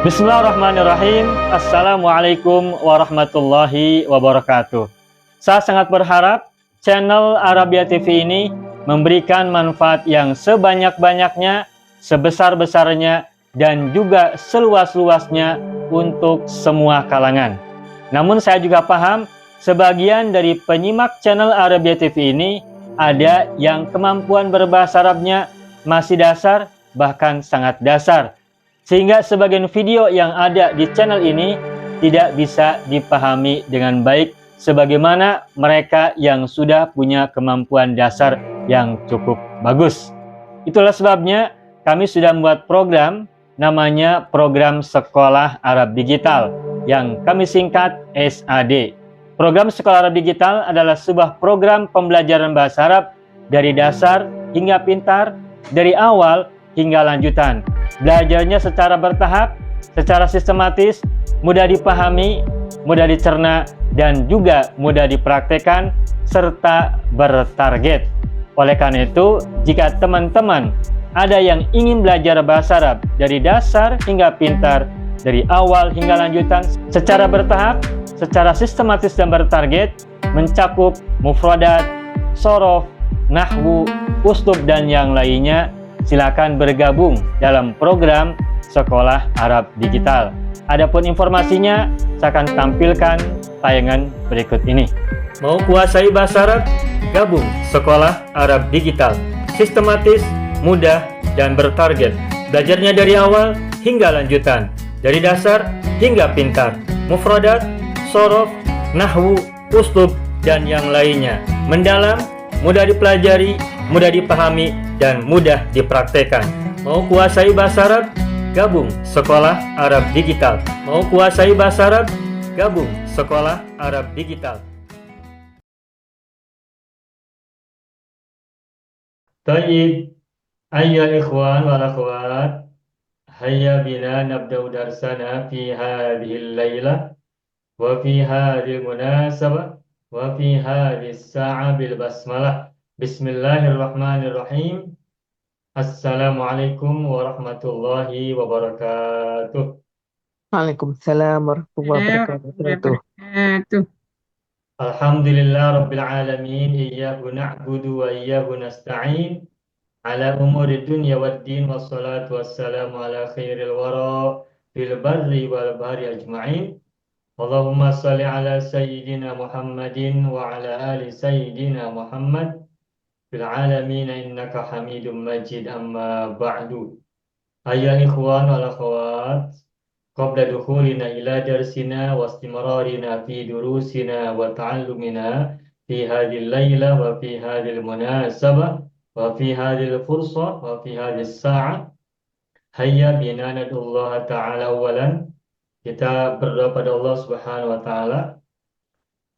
Bismillahirrahmanirrahim. Assalamualaikum warahmatullahi wabarakatuh. Saya sangat berharap channel Arabia TV ini memberikan manfaat yang sebanyak-banyaknya, sebesar-besarnya, dan juga seluas-luasnya untuk semua kalangan. Namun saya juga paham sebagian dari penyimak channel Arabia TV ini ada yang kemampuan berbahasa Arabnya masih dasar, bahkan sangat dasar, sehingga sebagian video yang ada di channel ini tidak bisa dipahami dengan baik sebagaimana mereka yang sudah punya kemampuan dasar yang cukup bagus. Itulah sebabnya kami sudah membuat program namanya Program Sekolah Arab Digital yang kami singkat SAD. Program Sekolah Arab Digital adalah sebuah program pembelajaran bahasa Arab dari dasar hingga pintar, dari awal hingga lanjutan. Belajarnya secara bertahap, secara sistematis, mudah dipahami, mudah dicerna, dan juga mudah dipraktekkan, serta bertarget. Oleh karena itu, jika teman-teman ada yang ingin belajar bahasa Arab dari dasar hingga pintar, dari awal hingga lanjutan, secara bertahap, secara sistematis dan bertarget, mencakup mufradat, sorof, nahwu, uslub, dan yang lainnya, silakan bergabung dalam program Sekolah Arab Digital. Adapun informasinya, saya akan tampilkan tayangan berikut ini. Mau kuasai bahasa Arab? Gabung Sekolah Arab Digital. Sistematis, mudah, dan bertarget. Belajarnya dari awal hingga lanjutan, dari dasar hingga pintar. Mufradat, sorof, nahwu, uslub, dan yang lainnya. Mendalam, mudah dipelajari, mudah dipahami, dan mudah dipraktekkan. Mau kuasai bahasa Arab? Gabung Sekolah Arab Digital. Mau kuasai bahasa Arab? Gabung Sekolah Arab Digital. Tayyib, ayyuhal ikhwan wal akhwat, hayya bina nabda'u darsana fi hadhil laylah wa fi hadhil munasabah wa fi hadhis sa'a bil basmalah. Bismillahirrahmanirrahim. Assalamualaikum warahmatullahi wabarakatuh. Waalaikumsalam warahmatullahi wabarakatuh. Alhamdulillah rabbil alamin, iyyahu na'budu wa iyyahu nasta'in, ala umuri dunya waddin, wassalatu wassalamu ala khairil wara fil barri wal bahri ajma'in. Allahumma salli ala sayyidina Muhammadin wa ala ali sayyidina Muhammad fil alamin innaka hamidum majid, amma ba'du. Ayah ikhwan wal akhwat, qabla dukhulina ila darsina wa istimrarina fi durusina wa ta'allumina fi hadhil layla wa fi hadhil munasabah wa fi hadhil fursa wa fi hadhis sa'a, hayya bina nadullah ta'ala awalan. Kita berdoa pada Allah Subhanahu wa taala,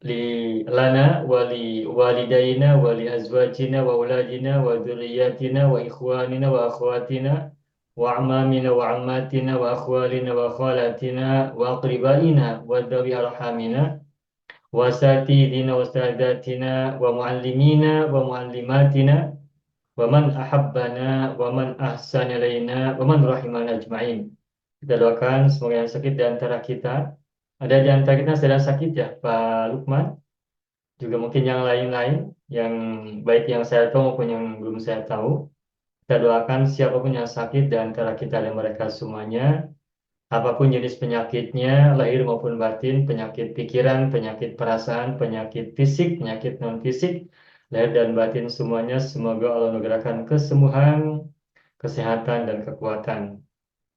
li lana wa li walidayna wa li azwajina wa auladina wa dzurriyyatina wa ikhwanina wa akhwatina wa amamina wa ammatina wa akhwalina wa khalatina wa aqribaina wa dhawi arhamina wa satidina wa sadatina wa muallimina wa muallimatina wa man ahabbana wa man ahsana ilaina wa man rahimana ajma'in. Kita doakan semoga yang sakit di antara kita, ada di antara kita sedang sakit ya Pak Lukman, juga mungkin yang lain-lain, yang baik yang saya tahu maupun yang belum saya tahu. Kita doakan siapapun yang sakit di antara kita dan mereka semuanya, apapun jenis penyakitnya, lahir maupun batin, penyakit pikiran, penyakit perasaan, penyakit fisik, penyakit non-fisik, lahir dan batin semuanya, semoga Allah menegakkan kesembuhan, kesehatan, dan kekuatan.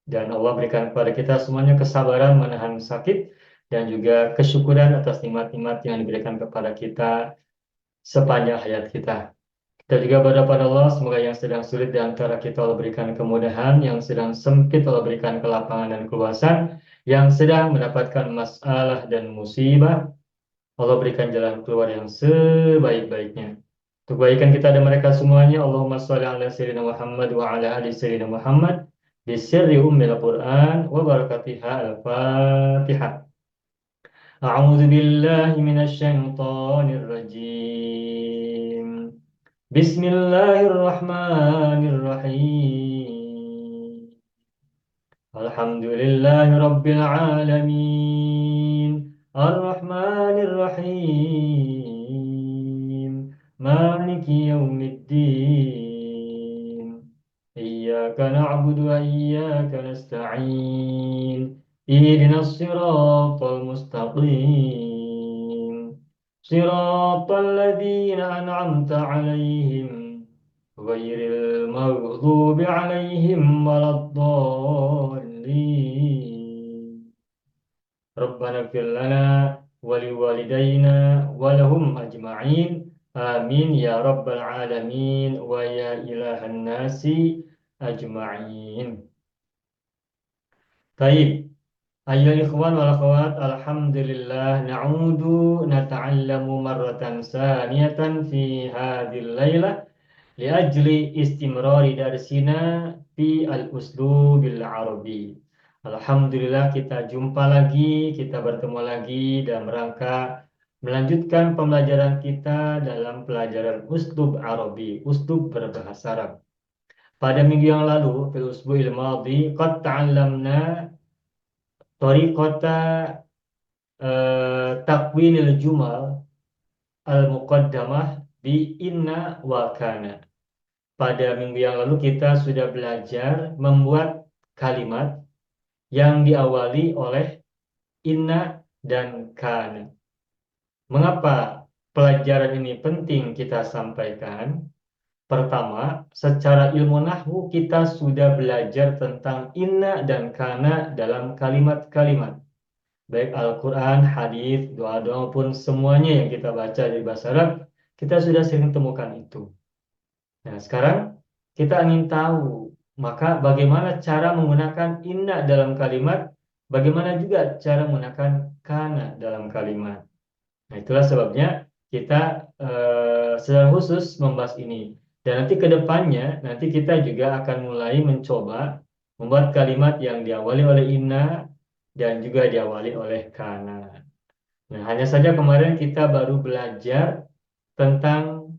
Dan Allah berikan kepada kita semuanya kesabaran menahan sakit dan juga kesyukuran atas nikmat-nikmat yang diberikan kepada kita sepanjang hayat kita. Kita juga berdoa pada Allah, semoga yang sedang sulit di antara kita Allah berikan kemudahan, yang sedang sempit Allah berikan kelapangan dan keluasan, yang sedang mendapatkan masalah dan musibah Allah berikan jalan keluar yang sebaik-baiknya. Untuk kebaikan kita dan mereka semuanya, Allahumma sholli ala sayyidina Muhammad wa ala ali sayyidina Muhammad bisirri ummil Qur'an wa barakatiha al-Fatihah. A'udzu billahi minasy syaithanir rajim. Bismillahirrahmanirrahim. Alhamdulillahi Rabbil Alamin Ar-Rahmanir Rahim Maliki Yawmiddin Iyyaka na'budu wa iyyaka nasta'in Ihdinas siratal mustaqim Siratal ladzina an'amta 'alaihim غير المغضوب عليهم ولا الضالين ربنا اغفر لنا ولوالدينا ولهم أجمعين آمين يا رب العالمين ويا إله الناس أجمعين. طيب أيها الإخوان والأخوات alhamdulillah na'udu nata'allamu marratan saniyatan fi hadhil lailah liajli istimrari darsina fi al-uslubil arabi. Alhamdulillah kita jumpa lagi, kita bertemu lagi dalam rangka melanjutkan pembelajaran kita dalam pelajaran uslub Arabi, uslub berbahasa Arab. Pada minggu yang lalu, fil usbu'il madhi, qad ta'allamna tariqata takwinil jumal al-muqaddamah bi inna wa kana. Pada minggu yang lalu kita sudah belajar membuat kalimat yang diawali oleh inna dan kana. Mengapa pelajaran ini penting kita sampaikan? Pertama, secara ilmu nahwu kita sudah belajar tentang inna dan kana dalam kalimat-kalimat. Baik Al-Quran, hadis, doa-doa pun semuanya yang kita baca di bahasa Arab, kita sudah sering temukan itu. Nah, sekarang kita ingin tahu, maka bagaimana cara menggunakan inna dalam kalimat, bagaimana juga cara menggunakan kana dalam kalimat. Nah, itulah sebabnya kita secara khusus membahas ini. Dan nanti ke depannya, nanti kita juga akan mulai mencoba membuat kalimat yang diawali oleh inna dan juga diawali oleh kana. Nah, hanya saja kemarin kita baru belajar tentang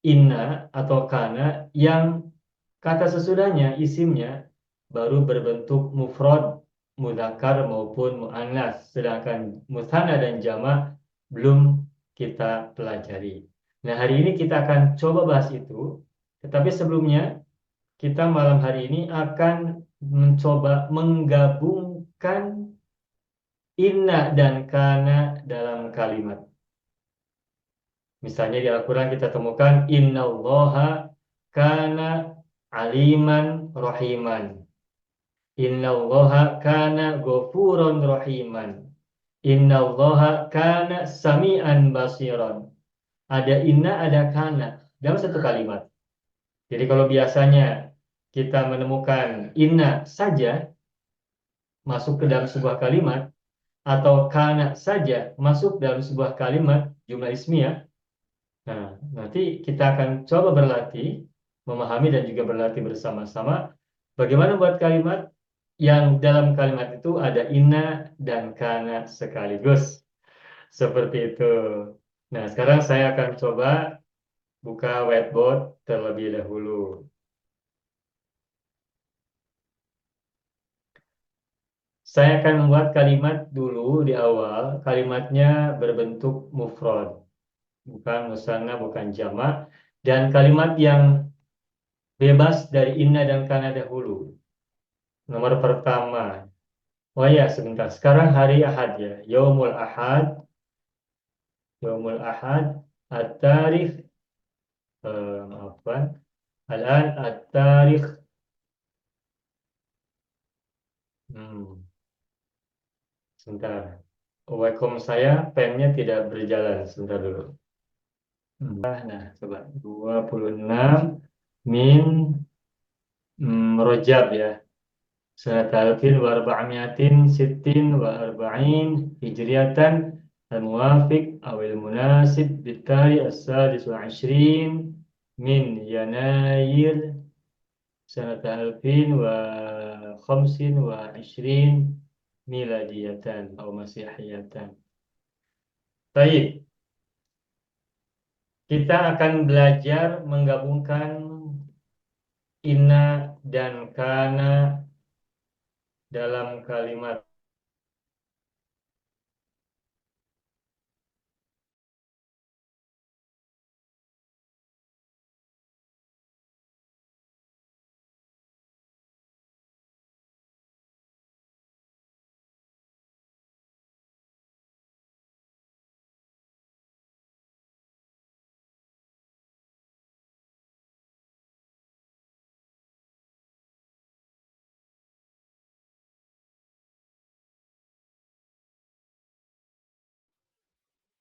inna atau kana yang kata sesudahnya, isimnya baru berbentuk mufrad, mudzakkar maupun muannas, sedangkan mutsanna dan jamak belum kita pelajari. Nah, hari ini kita akan coba bahas itu, tetapi sebelumnya kita malam hari ini akan mencoba menggabungkan inna dan kana dalam kalimat. Misalnya di Al-Quran kita temukan innallaha kana aliman rahiman. Innallaha kana ghafuron rahiman. Innallaha kana sami'an basiran. Ada inna, ada kana dalam satu kalimat. Jadi kalau biasanya kita menemukan inna saja masuk ke dalam sebuah kalimat, atau kana saja masuk dalam sebuah kalimat jumlah ismiyah, nah, nanti kita akan coba berlatih, memahami dan juga berlatih bersama-sama bagaimana buat kalimat yang dalam kalimat itu ada inna dan kana sekaligus. Seperti itu. Nah, sekarang saya akan coba buka whiteboard terlebih dahulu. Saya akan membuat kalimat dulu di awal. Kalimatnya berbentuk mufrad, bukan musanna, bukan jamak, dan kalimat yang bebas dari inna dan kana dahulu. Nomor pertama, oh ya sebentar, sekarang hari Ahad ya, Yaumul Ahad, Yaumul Ahad, At-Tarikh, maafkan, Al-an At-Tarikh, sebentar, Wacom saya pennya tidak berjalan, sebentar dulu. Nah, coba 26 min Rajab ya. Sanat alfin wa arba'amiatin sittin wa arba'in hijriyatan al-muwafiq awil munasib bitari as-sadis wa ashrin min Yanayir sanat alfin wa khamsin wa ashrin miladiyatan atau masihiyatan. Baik, kita akan belajar menggabungkan inna dan kana dalam kalimat.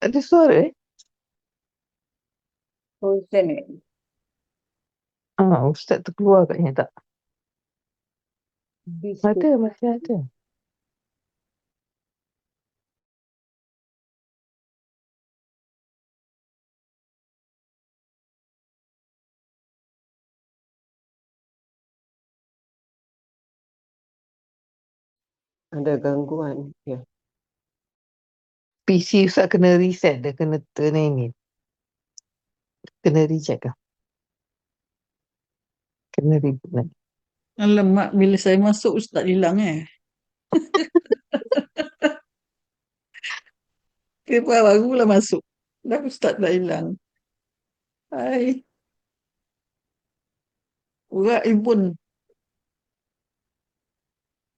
Ada suara eh? Bosan eh? Ustaz terkeluar katnya tak? Biskut. Ada, masih ada. Ada gangguan. Ya. PC Ustaz kena reset, dia kena turn ini. Kena reject lah. Kena reboot lagi. Alamak, bila saya masuk Ustaz hilang Kita barulah masuk. Dah Ustaz dah hilang. Hai. Urat ibun.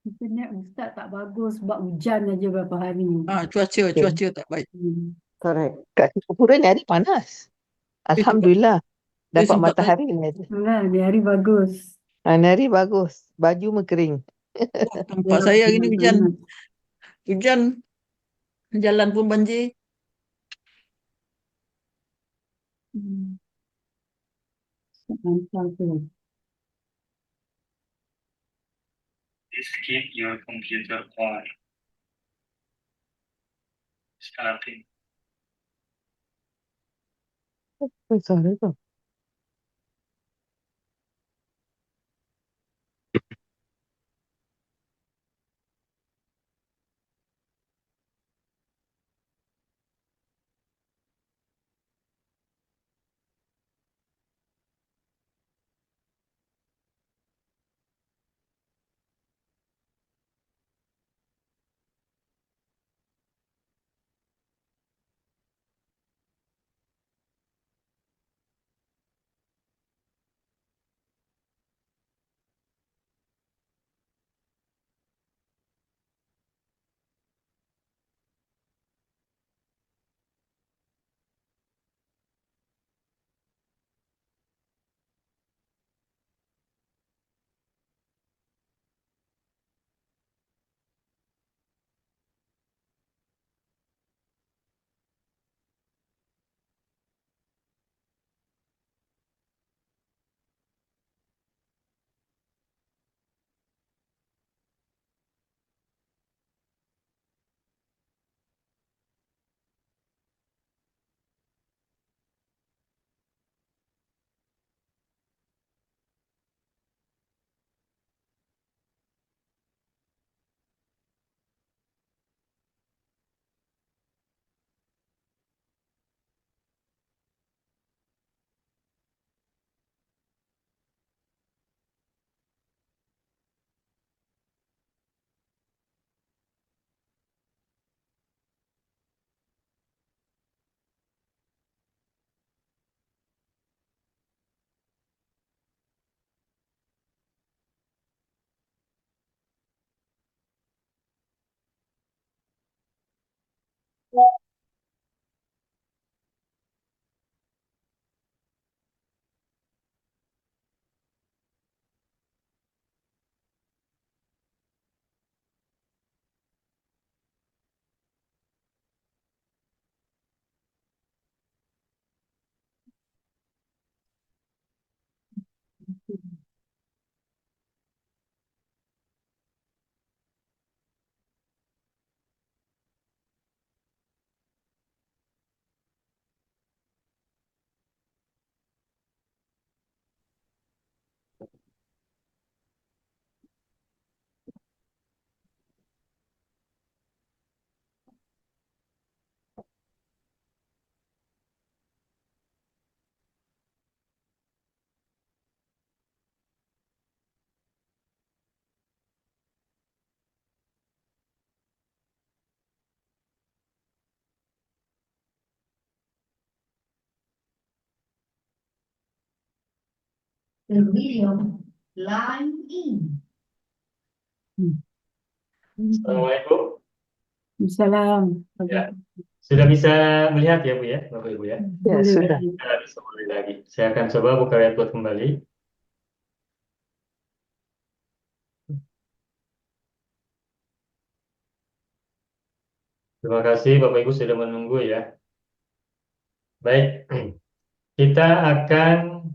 Internet Ustaz tak bagus sebab hujan aja beberapa hari. Cuaca tak baik. Correct. Kat Singapura ni hari panas. Alhamdulillah. Dapat sempat matahari ni ada. Di hari bagus. Ni hari bagus. Baju mengkering. Tempat saya hari ni hujan. Hujan. Jalan pun banjir. Lancar tu. Please keep your computer on. Starting. Apa suara tu? the video line in. Assalamualaikum. Salam. Ya. Sudah bisa melihat ya Bu ya, Bapak Ibu ya? Ya, Boleh sudah. lagi. Kita bisa mulai lagi. Saya akan coba buka whiteboard kembali. Terima kasih Bapak Ibu sudah menunggu ya. Baik, kita akan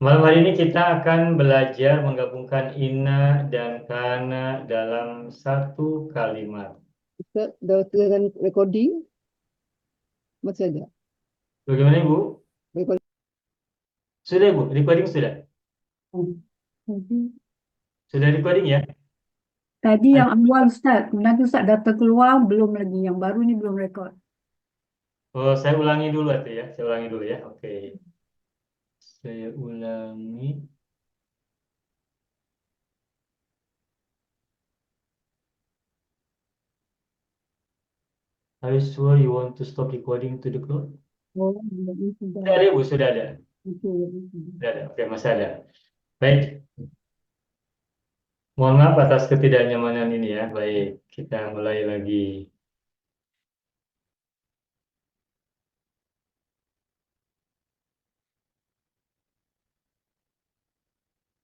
malam hari ini kita akan belajar menggabungkan inna dan kana dalam satu kalimat. Ustaz, dah tekan recording? Masih ada? Bagaimana Ibu? Recording. Sudah Ibu, recording sudah? Sudah recording ya? Tadi yang awal Ustaz, nanti Ustaz data keluar, belum lagi. Yang baru ni belum rekod. Oh, saya ulangi dulu atau ya? Saya ulangi dulu ya. Oke. Saya ulangi. Are you sure you want to stop recording to the cloud? Oh, ini sudah. Sudah ada Ibu, sudah ada. Okey. Sudah ada. Oke, masih ada. Baik. Mohon maaf atas ketidaknyamanan ini ya. Baik, kita mulai lagi.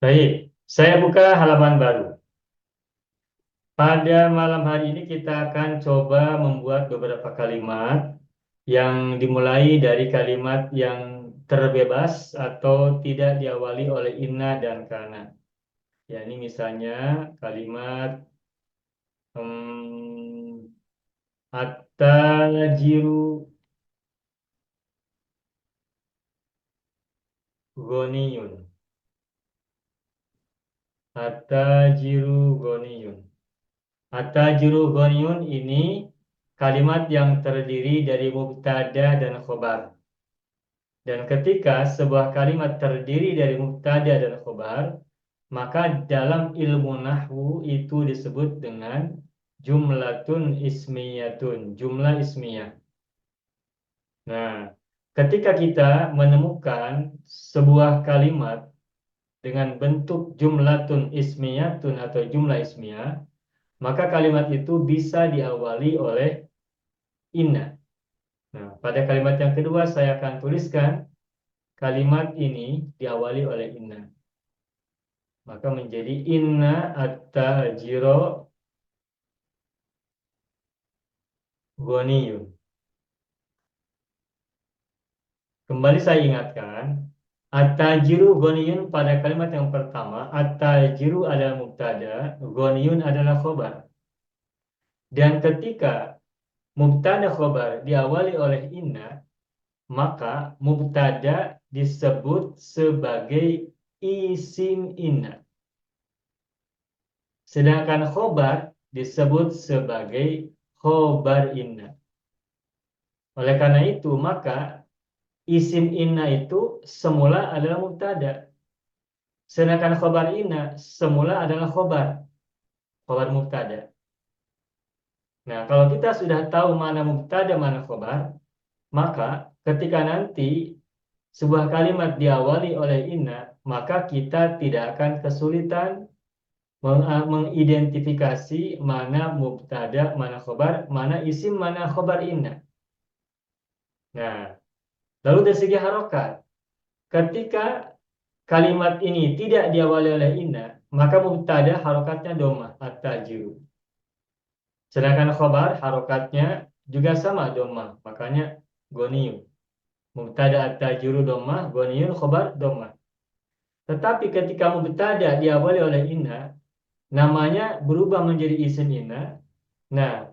Baik, saya buka halaman baru. Pada malam hari ini kita akan coba membuat beberapa kalimat yang dimulai dari kalimat yang terbebas atau tidak diawali oleh inna dan kana. Ya, ini misalnya kalimat at-tajiru ghaniyun. At-tajiru ghaniyun. At-tajiru ghaniyun ini kalimat yang terdiri dari mubtada dan khobar. Dan ketika sebuah kalimat terdiri dari mubtada dan khobar, maka dalam ilmu nahwu itu disebut dengan jumlatun ismiyatun, jumlah ismiyah. Nah, ketika kita menemukan sebuah kalimat dengan bentuk jumlatun ismiyatun atau jumlah ismiyah, maka kalimat itu bisa diawali oleh inna. Nah, pada kalimat yang kedua saya akan tuliskan kalimat ini diawali oleh inna. Maka menjadi inna at-tajiro ghaniyun. Kembali saya ingatkan, at-tajiru ghaniyun pada kalimat yang pertama, at-tajiru adalah mubtada, ghaniyun adalah khobar. Dan ketika mubtada khobar diawali oleh inna, maka mubtada disebut sebagai isim inna. Sedangkan khobar disebut sebagai khobar inna. Oleh karena itu, maka isim inna itu semula adalah mubtada. Sedangkan khobar inna semula adalah khobar mubtada. Nah, kalau kita sudah tahu mana mubtada, mana khobar, maka ketika nanti sebuah kalimat diawali oleh inna, maka kita tidak akan kesulitan mengidentifikasi mana mubtada, mana khobar, mana isim, mana khobar inna. Nah, lalu dari segi harokat, ketika kalimat ini tidak diawali oleh inna, maka mubtada harokatnya dhammah at-tajiru. Sedangkan khobar harokatnya juga sama dhammah, makanya ghaniyun. Mubtada at-tajiru dhammah, ghaniyun khobar dhammah. Tetapi ketika mubtada diawali oleh inna, namanya berubah menjadi isim inna. Nah,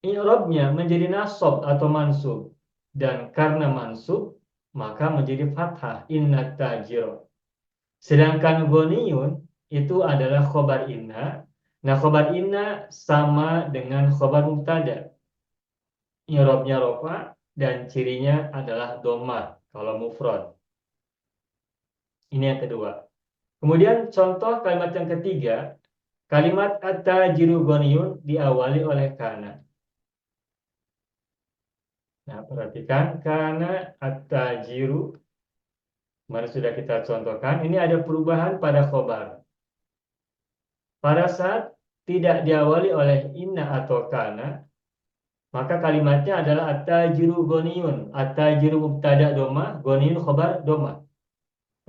i'rabnya menjadi nasab atau mansub. Dan karena mansub, maka menjadi fathah, inna tajir. Sedangkan ghaniyun itu adalah khobar inna. Nah, khobar inna sama dengan khobar mubtada. I'rabnya rofa dan cirinya adalah dhammah kalau mufrad. Ini yang kedua. Kemudian contoh kalimat yang ketiga, kalimat at-tajiru ghaniyun diawali oleh kana. Nah, perhatikan kana at-tajiru Kemarin sudah kita contohkan, ini ada perubahan pada khobar. Pada saat tidak diawali oleh inna atau kana, maka kalimatnya adalah at-tajiru ghaniyun. At-tajiru mubtada doma, ghaniyun khobar doma.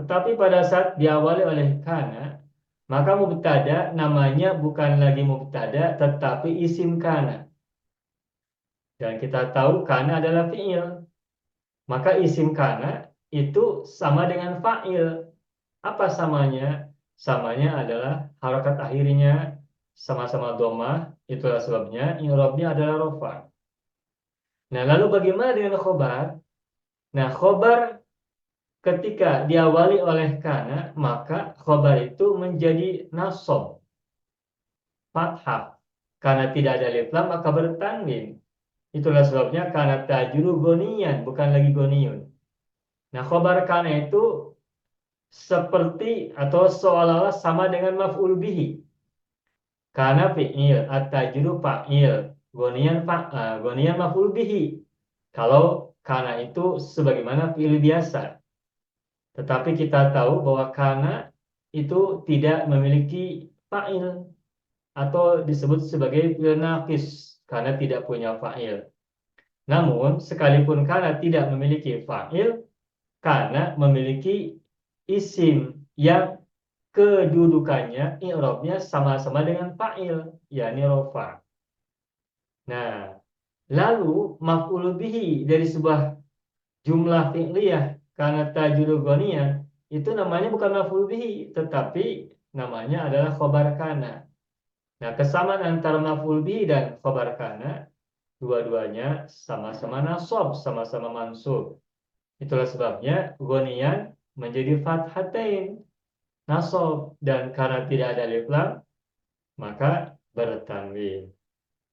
Tetapi pada saat diawali oleh kana, maka mubtada namanya bukan lagi mubtada, tetapi isim kana. Dan kita tahu kana adalah fi'il. Maka isim kana itu sama dengan fa'il. Apa samanya? Samanya adalah harokat akhirnya sama-sama domah. Itulah sebabnya i'rabnya adalah rofa. Nah, lalu bagaimana dengan khobar? Nah, khobar ketika diawali oleh kana, maka khobar itu menjadi nasab, fathah. Karena tidak ada alif lam, maka bertanwin. Itulah sebabnya kana tajuru goniyan, bukan lagi goniyun. Nah, khobar kana itu seperti atau seolah-olah sama dengan maf'ul bihi. Kana fi'il, at-tajuru fa'il, goniyan goniyan maf'ul bihi. Kalau kana itu sebagaimana fi'il biasa. Tetapi kita tahu bahwa kana itu tidak memiliki fa'il atau disebut sebagai fi'il naqis karena tidak punya fa'il. Namun, sekalipun kana tidak memiliki fa'il, kana memiliki isim yang kedudukannya, i'rabnya sama-sama dengan fa'il, yakni rofa. Nah, lalu maf'ul bihi dari sebuah jumlah fi'liyah karena tajuru ghaniyan itu namanya bukan maf'ul bihi, tetapi namanya adalah khobar kana. Nah, kesamaan antara maf'ul bihi dan khobar kana, dua-duanya sama-sama nasab, sama-sama mansub. Itulah sebabnya ghaniyan menjadi fathatain, nasab, dan karena tidak ada alif lam maka bertanwin.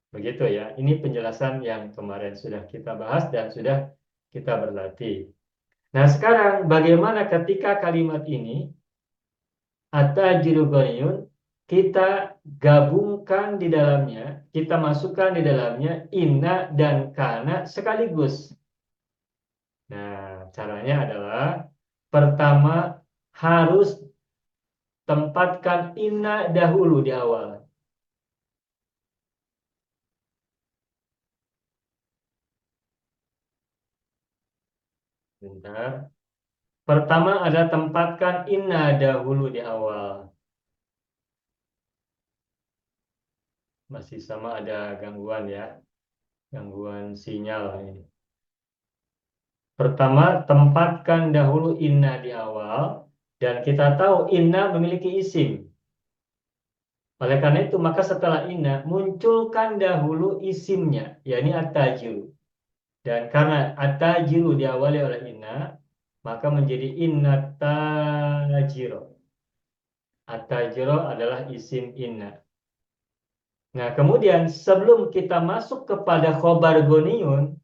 Begitu ya. Ini penjelasan yang kemarin sudah kita bahas dan sudah kita berlatih. Nah, sekarang bagaimana ketika kalimat ini at-tajiru ghaniyun kita gabungkan di dalamnya, kita masukkan di dalamnya inna dan kana sekaligus. Nah, caranya adalah pertama harus tempatkan inna dahulu di awal. Bentar. Pertama ada tempatkan inna dahulu di awal. Masih sama ada gangguan ya. Gangguan sinyal ini. Pertama, tempatkan dahulu inna di awal. Dan kita tahu inna memiliki isim. Oleh karena itu, maka setelah inna, munculkan dahulu isimnya, yakni at-tajiru. Dan karena at-tajiru diawali oleh inna, maka menjadi inna tajiro. At-tajiro adalah isim inna. Nah, kemudian sebelum kita masuk kepada khobar ghaniyun,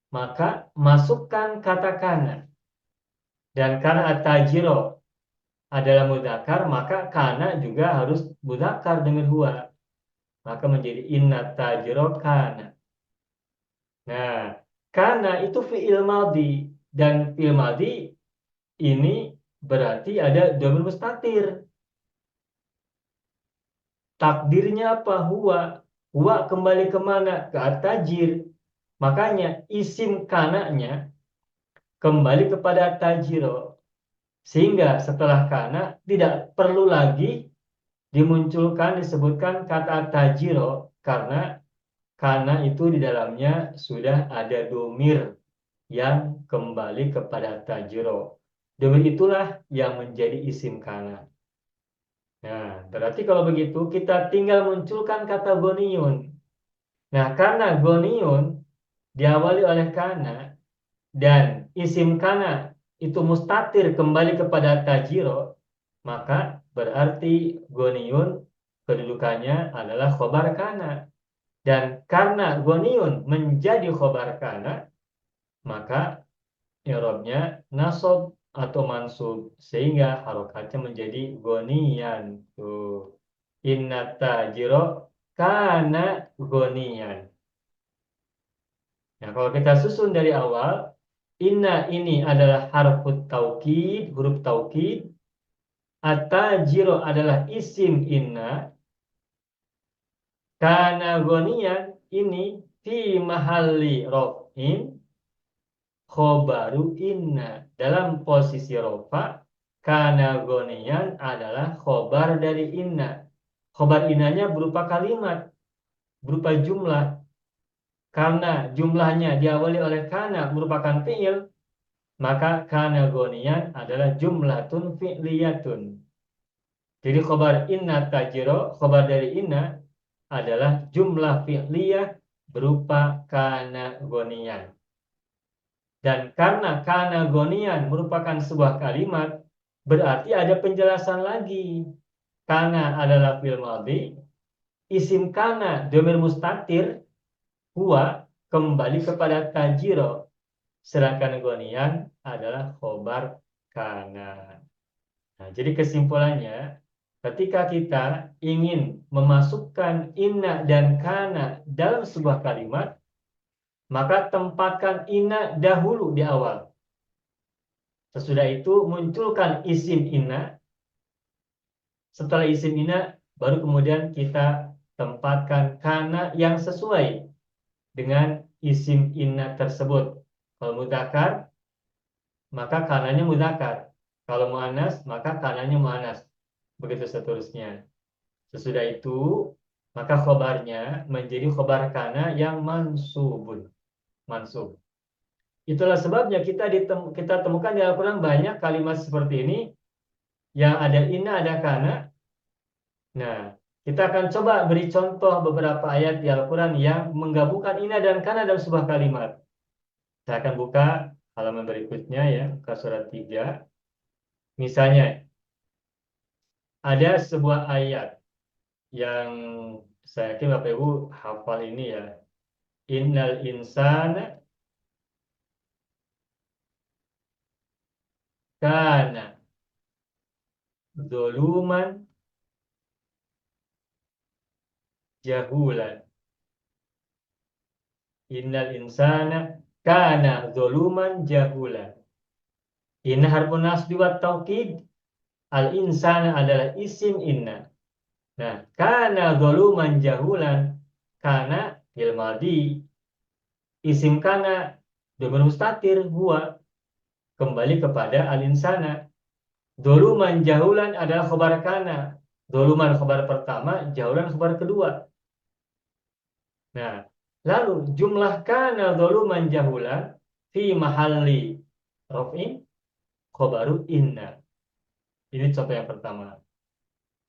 maka masukkan kata kana. Dan karena at-tajiro adalah mudzakkar, maka kana juga harus mudzakkar dengan huwa. Maka menjadi inna tajiro kana. Nah, kana itu fi'il madhi. Dan fi'il madhi ini berarti ada dhamir mustatir. Takdirnya apa? Huwa. Huwa kembali kemana? Ke at-tajir. Makanya isim kananya kembali kepada at-tajiro. Sehingga setelah kana tidak perlu lagi dimunculkan, disebutkan kata at-tajiro. Karena kana itu di dalamnya sudah ada domir yang kembali kepada tajiro. Domir itulah yang menjadi isim kana. Nah, berarti kalau begitu kita tinggal munculkan kata ghaniyun. Nah, karena ghaniyun diawali oleh kana dan isim kana itu mustatir kembali kepada tajiro, maka berarti ghaniyun kedudukannya adalah khobar kana. Dan karena ghaniyun menjadi khobar kana, maka i'rabnya nasab atau mansub sehingga harokatnya menjadi ghaniyan. Tuh. Inna tajiro kana ghaniyan. Nah, kalau kita susun dari awal, Inna ini adalah harfut taukid, huruf taukid. At-tajiru adalah isim inna. Kana goniyan ini fi mahalli rof'in khobaru inna. Dalam posisi rofa, kana goniyan adalah khobar dari inna. Khobar innanya berupa kalimat, berupa jumlah. Karena jumlahnya diawali oleh kana merupakan fi'il, maka kana goniyan adalah jumlatun fi'liyatun. Jadi khobar inna tajiro, khobar dari inna adalah jumlah fi'liyah berupa kana goniyan. Dan karena kana goniyan merupakan sebuah kalimat, berarti ada penjelasan lagi. Kana adalah fi'il madhi, isim kana dhamir mustatir, huwa kembali kepada tajiro. Sedangkan goniyan adalah khobar kana. Nah, jadi kesimpulannya, ketika kita ingin memasukkan inna dan kana dalam sebuah kalimat, maka tempatkan inna dahulu di awal. Sesudah itu munculkan isim inna. Setelah isim inna, baru kemudian kita tempatkan kana yang sesuai dengan isim inna tersebut. Kalau mudzakkar, maka kananya mudzakkar. Kalau muannas, maka kananya muannas. Begitu seterusnya. Sesudah itu, maka khobarnya menjadi khobar kana yang mansubun. Mansub. Itulah sebabnya kita temukan di Al-Quran banyak kalimat seperti ini, yang ada inna, ada kana. Nah, kita akan coba beri contoh beberapa ayat di Al-Quran yang menggabungkan inna dan kana dalam sebuah kalimat. Saya akan buka halaman berikutnya ya, ke surat 3. Misalnya, ada sebuah ayat yang saya yakin Bapak Ibu hafal ini ya. Innal insana kana zoluman jahulan. Innal insana kana zoluman jahulan. Inna harfun nasbi wa taukid. Al-insana adalah isim inna. Nah, kana zoluman jahulan. Kana fil madhi. Isim kana dhamir mustatir huwa. Kembali kepada al-insana. Zoluman jahulan adalah khobar kana. Zoluman khobar pertama, jahulan khobar kedua. Nah, lalu jumlah kana zoluman jahulan fi mahalli rof'in khobaru inna. Ini contoh yang pertama.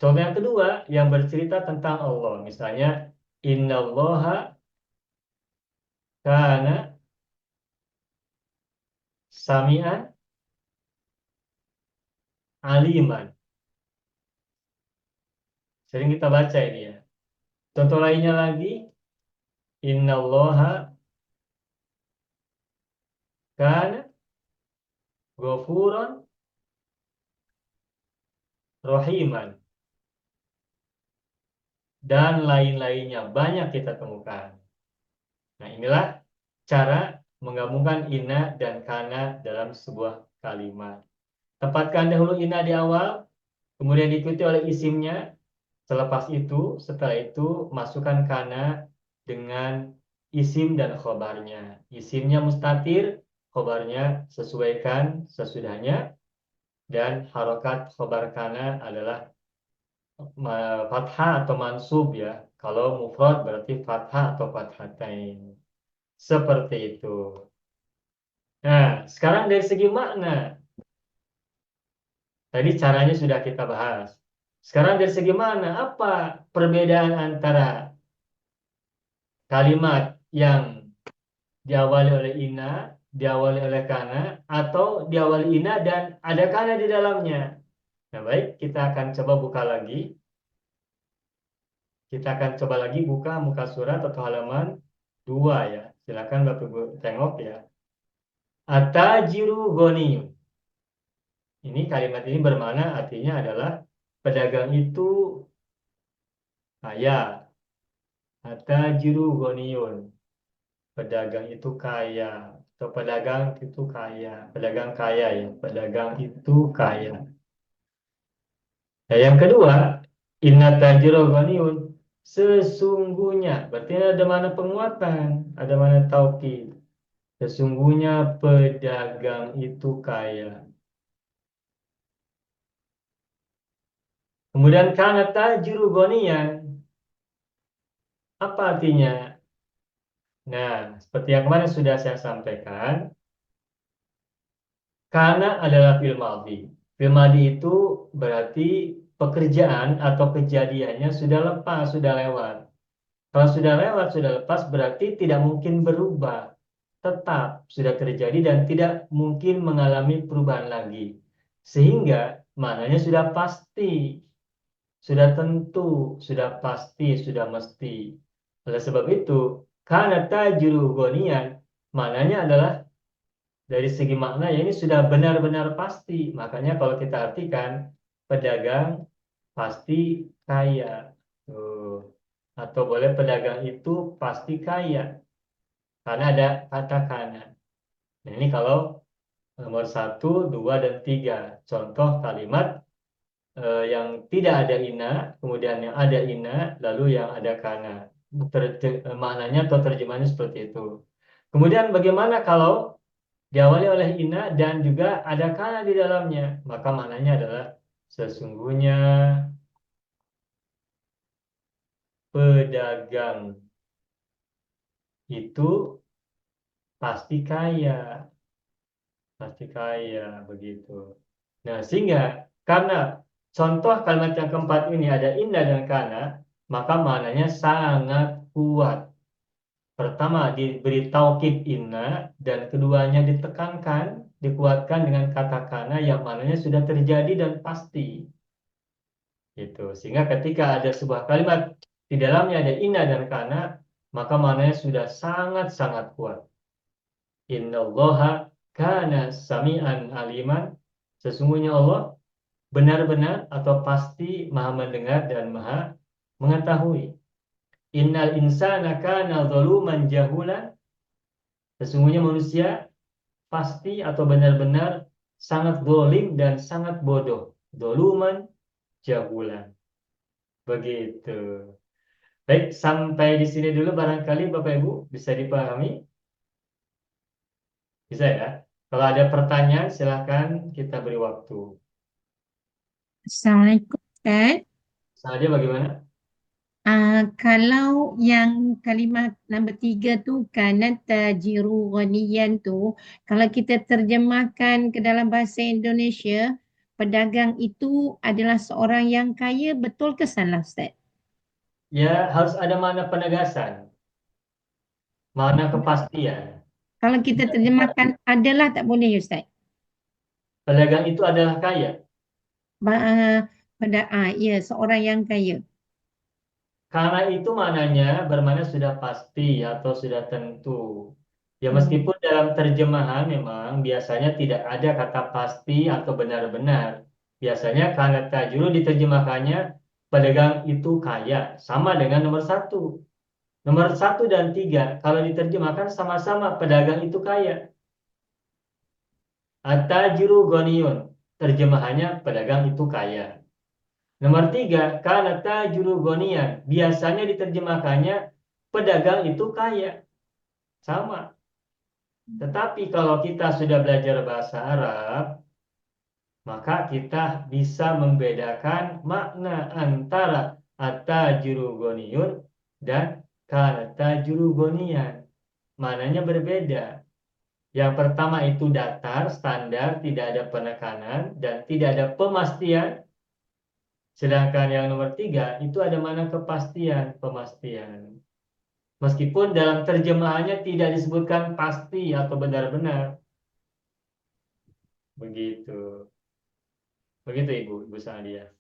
Contoh yang kedua yang bercerita tentang Allah. Misalnya, innallaha kana sami'an aliman. Sering kita baca ini ya. Contoh lainnya lagi, innallaha kana ghafuran rahiman. Dan lain-lainnya banyak kita temukan. Nah, inilah cara menggabungkan inna dan kana dalam sebuah kalimat. Tempatkan dahulu inna di awal, kemudian diikuti oleh isimnya. Setelah itu masukkan kana dengan isim dan khobarnya. Isimnya mustatir, khobarnya sesuaikan sesudahnya, dan harokat khobar kana adalah fathah atau mansub ya. Kalau mufrad berarti fathah atau fathatain. Seperti itu. Nah, sekarang dari segi makna. Tadi caranya sudah kita bahas. Sekarang dari segi makna, apa perbedaan antara kalimat yang diawali oleh inna, diawali oleh kana, atau diawali inna dan ada kana di dalamnya? Nah, baik, kita akan coba buka lagi. Kita akan coba lagi buka muka surat atau halaman 2 ya. Silakan Bapak Ibu tengok ya. Atajiru ghaniyun. Ini kalimat ini bermakna artinya adalah pedagang itu kaya. Atajiru ghaniyun. Pedagang itu kaya. Atau pedagang itu kaya. Pedagang kaya ya. Pedagang itu kaya. Nah, yang kedua, inna tajira ghaniyun. Sesungguhnya, berarti ada mana penguatan, ada mana taukid. Sesungguhnya pedagang itu kaya. Kemudian kana tajiru ghaniyan. Apa artinya? Nah, seperti yang kemarin sudah saya sampaikan, kana adalah fi'il madhi. Fi'il madhi itu berarti pekerjaan atau kejadiannya sudah lepas, sudah lewat. Kalau sudah lewat, sudah lepas, berarti tidak mungkin berubah. Tetap sudah terjadi dan tidak mungkin mengalami perubahan lagi. Sehingga maknanya sudah pasti, sudah tentu, sudah pasti, sudah mesti. Oleh sebab itu, karena tajiru ghaniyan, maknanya adalah dari segi makna ya ini sudah benar-benar pasti. Makanya kalau kita artikan, pedagang pasti kaya. Tuh. Atau boleh pedagang itu pasti kaya. Karena ada kata kana. Nah, ini kalau nomor 1, 2, dan 3. Contoh kalimat yang tidak ada ina, kemudian yang ada ina, lalu yang ada kana. Maknanya atau terjemahannya seperti itu. Kemudian bagaimana kalau diawali oleh ina dan juga ada kana di dalamnya? Maka maknanya adalah sesungguhnya pedagang itu pasti kaya begitu. Nah, sehingga karena contoh kalimat yang keempat ini ada inna dan kana, maka maknanya sangat kuat. Pertama diberi taukid inna dan keduanya ditekankan, dikuatkan dengan kata kana yang maknanya sudah terjadi dan pasti. Gitu. Sehingga ketika ada sebuah kalimat di dalamnya ada inna dan kana, maka maknanya sudah sangat-sangat kuat. Innallaha kana sami'an aliman. Sesungguhnya Allah benar-benar atau pasti maha mendengar dan maha mengetahui. Innal insana kana zaluman jahulan. Sesungguhnya manusia pasti atau benar-benar sangat zalim dan sangat bodoh. Zaluman jahulan. Begitu. Baik, sampai di sini dulu barangkali Bapak Ibu bisa dipahami. Bisa ya? Kalau ada pertanyaan silakan kita beri waktu. Assalamualaikum Ustaz. Saja bagaimana? Kalau yang kalimat nombor 3 tu kanat tajiru ghaniyan tu, kalau kita terjemahkan ke dalam bahasa Indonesia, pedagang itu adalah seorang yang kaya, betul ke salah Ustaz? Ya, harus ada makna penegasan, makna kepastian. Kalau kita terjemahkan adalah tak boleh ya Ustaz? Pedagang itu adalah kaya. Ya, seorang yang kaya. Karena itu maknanya bermakna sudah pasti atau sudah tentu. Ya meskipun dalam terjemahan memang biasanya tidak ada kata pasti atau benar-benar. Biasanya karena tajuru diterjemahkannya pedagang itu kaya. Sama dengan nomor 1. Nomor 1 dan 3 kalau diterjemahkan sama-sama pedagang itu kaya. At-tajiru ghaniyun. Terjemahannya pedagang itu kaya. Nomor 3, kana tajiru ghaniyan. Biasanya diterjemahkannya pedagang itu kaya. Sama. Tetapi kalau kita sudah belajar bahasa Arab, maka kita bisa membedakan makna antara at-tajiru ghaniyun dan kana tajiru ghaniyan. Maknanya berbeda. Yang pertama itu datar, standar, tidak ada penekanan dan tidak ada pemastian. Sedangkan yang nomor 3 itu ada makna kepastian, pemastian. Meskipun dalam terjemahannya tidak disebutkan pasti atau benar-benar. Begitu. Begitu Ibu Sadia.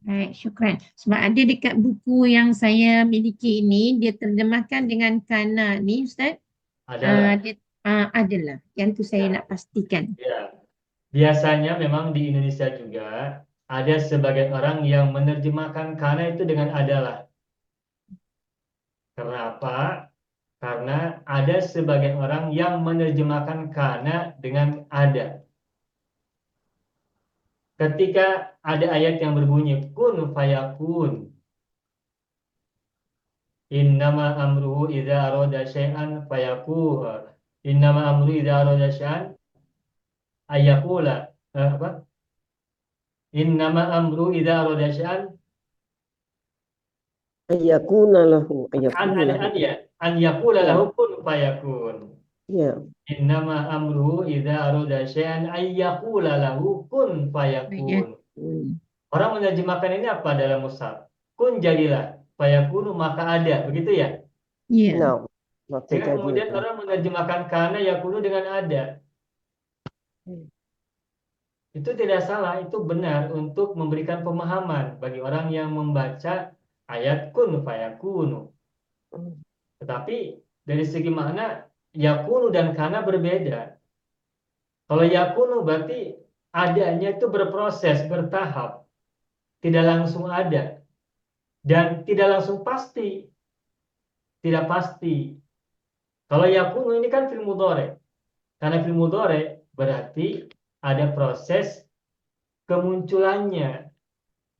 Baik, syukran. Sebab ada dekat buku yang saya miliki ini, dia terjemahkan dengan kana ni Ustaz. Adalah. Adalah. Yang tu saya nak pastikan. Ya. Biasanya memang di Indonesia juga ada sebagian orang yang menerjemahkan kana itu dengan adalah. Karena apa? Karena ada sebagian orang yang menerjemahkan kana dengan ada. Ketika ada ayat yang berbunyi kun fayakun, innama amruhu idza arada syai'an fayakun, innama amruhu idza arada syai'an ayakula, apa? Innama amruhu idza arada syai'an Ayakuna lahu. Ayakuna lahu. an yakula Ya. lahu kun fayakun. Ya. Innama amruhu idza arada syai'an ayyaqula lahu kun fayakun. Orang menerjemahkan ini apa dalam mushaf? Kun jadilah, fayakunu maka ada, begitu ya? Ya. Nah, maka Sehingga kemudian jadi. orang menerjemahkan kana yakunu dengan ada. Itu tidak salah, itu benar untuk memberikan pemahaman bagi orang yang membaca ayat kun fayakunu. Tetapi dari segi makna yakunu dan kana berbeda. Kalau yakunu berarti adanya itu berproses, bertahap. Tidak langsung ada. Dan tidak langsung pasti. Tidak pasti. Kalau yakunu ini kan fi'il mudhari'. Karena fi'il mudhari' berarti ada proses kemunculannya.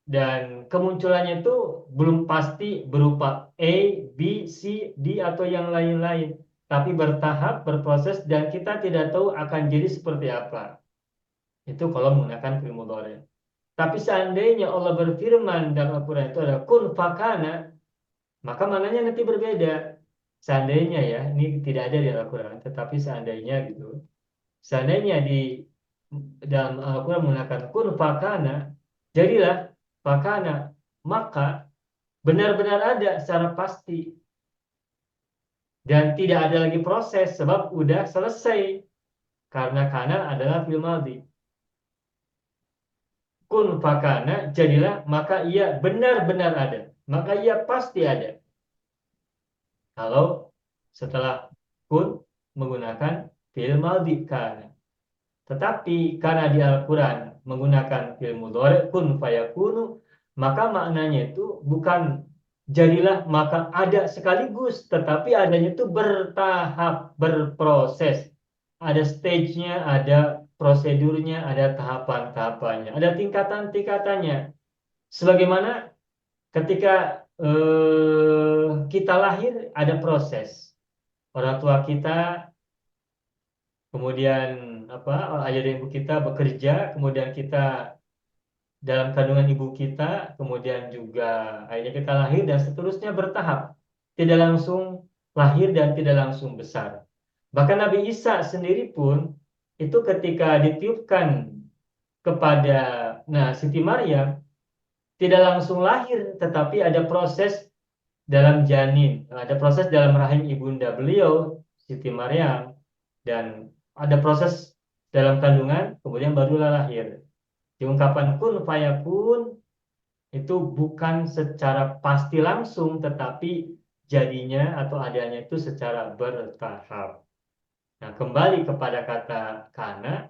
Dan kemunculannya itu belum pasti berupa A, B, C, D atau yang lain-lain. Tapi bertahap, berproses, dan kita tidak tahu akan jadi seperti apa. Itu kalau menggunakan fi'il mudhari'. Tapi seandainya Allah berfirman dalam Al-Quran itu ada kun fakana, maka maknanya nanti berbeda. Seandainya ya, ini tidak ada di Al-Quran, tetapi seandainya gitu. Seandainya di dalam Al-Quran menggunakan kun fakana, jadilah fakana, maka benar-benar ada secara pasti. Dan tidak ada lagi proses, sebab udah selesai. Karena kana adalah fi'il madhi. Kun fakana, jadilah, maka ia benar-benar ada. Maka ia pasti ada. Kalau setelah kun menggunakan fi'il madhi kana. Tetapi karena di Al-Quran menggunakan fi'il mudhari' kun fayakunu, maka maknanya itu bukan jadilah maka ada sekaligus, tetapi adanya itu bertahap, berproses. Ada stage-nya, ada prosedurnya, ada tahapan-tahapannya, ada tingkatan-tingkatannya. Sebagaimana ketika kita lahir ada proses. Orang tua kita, kemudian ayah dan ibu kita bekerja, kemudian kita dalam kandungan ibu kita, kemudian juga akhirnya kita lahir dan seterusnya bertahap. Tidak langsung lahir dan tidak langsung besar. Bahkan Nabi Isa sendiri pun itu ketika ditiupkan kepada Siti Maryam tidak langsung lahir, tetapi ada proses dalam janin, ada proses dalam rahim ibunda beliau Siti Maryam, dan ada proses dalam kandungan, kemudian barulah lahir. Di ungkapan kun fayakun itu bukan secara pasti langsung, tetapi jadinya atau adanya itu secara bertahap. Nah, kembali kepada kata kana,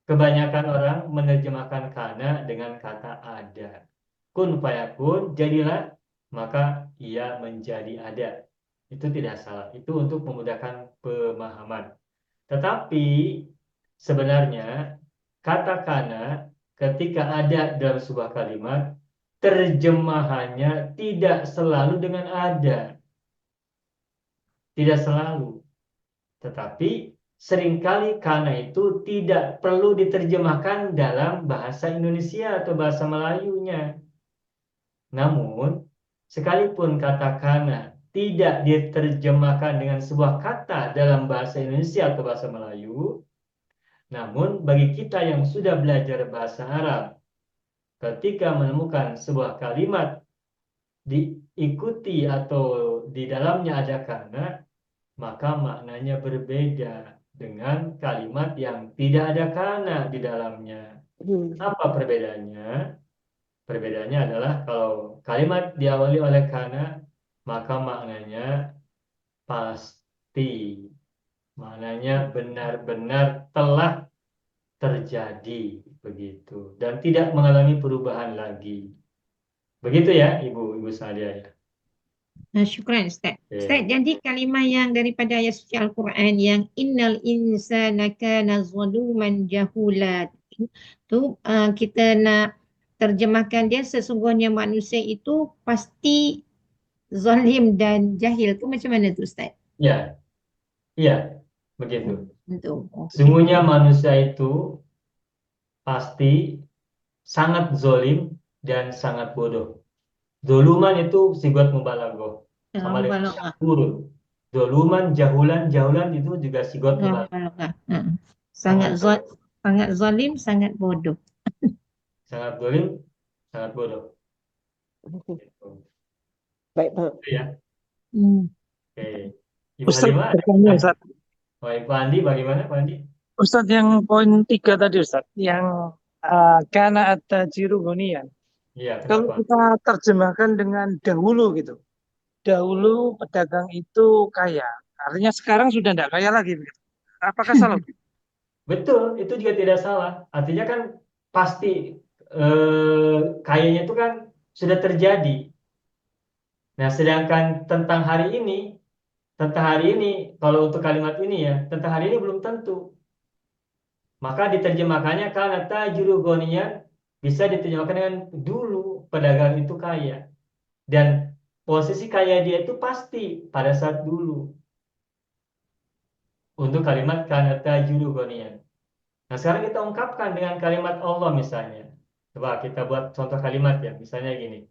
kebanyakan orang menerjemahkan kana dengan kata ada. Kun fayakun, jadilah, maka ia menjadi ada. Itu tidak salah. Itu untuk memudahkan pemahaman. Tetapi sebenarnya kata kana ketika ada dalam sebuah kalimat, terjemahannya tidak selalu dengan ada. Tidak selalu. Tetapi seringkali kana itu tidak perlu diterjemahkan dalam bahasa Indonesia atau bahasa Melayunya. Namun, sekalipun kata kana tidak diterjemahkan dengan sebuah kata dalam bahasa Indonesia atau bahasa Melayu, namun bagi kita yang sudah belajar bahasa Arab, ketika menemukan sebuah kalimat diikuti atau di dalamnya ada kana, maka maknanya berbeda dengan kalimat yang tidak ada kana di dalamnya. Apa perbedaannya? Perbedaannya adalah kalau kalimat diawali oleh kana, maka maknanya pasti. Maknanya benar-benar telah terjadi begitu dan tidak mengalami perubahan lagi. Begitu ya, Ibu Sadia ya. Syukran Ustaz. Oke. Ustaz, jadi kalimah yang daripada ayat suci Al-Quran yang innal insana kana zaluman jahula tu kita nak terjemahkan dia sesungguhnya manusia itu pasti zalim dan jahil. Tu macam mana tu Ustaz? Ya, iya, begitu. Betul. Okey. Sungguhnya manusia itu pasti sangat zolim dan sangat bodoh. Zoluman itu sigot mubalaghah. Sama dengan Balaghah. syahurun. Zoluman, jahulan itu juga sigot mubalaghah. Balaghah. Sangat sangat zalim, sangat bodoh. Sangat zolim, sangat bodoh. Baik, Pak. Itu ya. Hmm. Oke. Ibu Ustaz Halimah, bertanya Ustaz. oh, Ibu Andi bagaimana Pak Andi? Ustaz yang poin 3 tadi Ustaz, yang kana at-tajiru ghaniyan. Iya, Kalau kenapa? kita terjemahkan dengan dahulu gitu. Dahulu pedagang itu kaya. Artinya sekarang sudah tidak kaya lagi begitu. Apakah salah? Betul, itu juga tidak salah. Artinya kan pasti kayaknya itu kan sudah terjadi. Nah, sedangkan tentang hari ini, kalau untuk kalimat ini ya, tentang hari ini belum tentu. Maka diterjemahkannya karena tajiru ghaniyan bisa diterjemahkan dengan dulu pedagang itu kaya. Dan posisi kaya dia itu pasti pada saat dulu. Untuk kalimat karena tajiru ghaniyan. Nah, sekarang kita ungkapkan dengan kalimat Allah misalnya. Coba kita buat contoh kalimat ya. Misalnya gini.